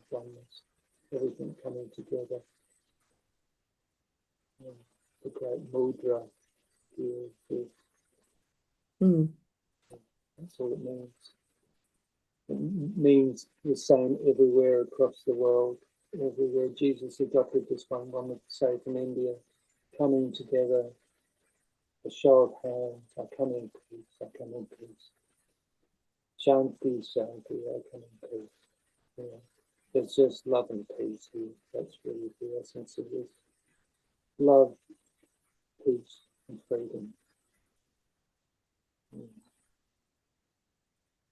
oneness, everything coming together. The great mudra here. That's all it means. It means the same everywhere across the world. Everywhere Jesus adopted this one would say from India, coming together, a show of hands, I come in peace. Shanti, I come in peace. Yeah. There's just love and peace here. That's really the essence of this. Love, peace, and freedom.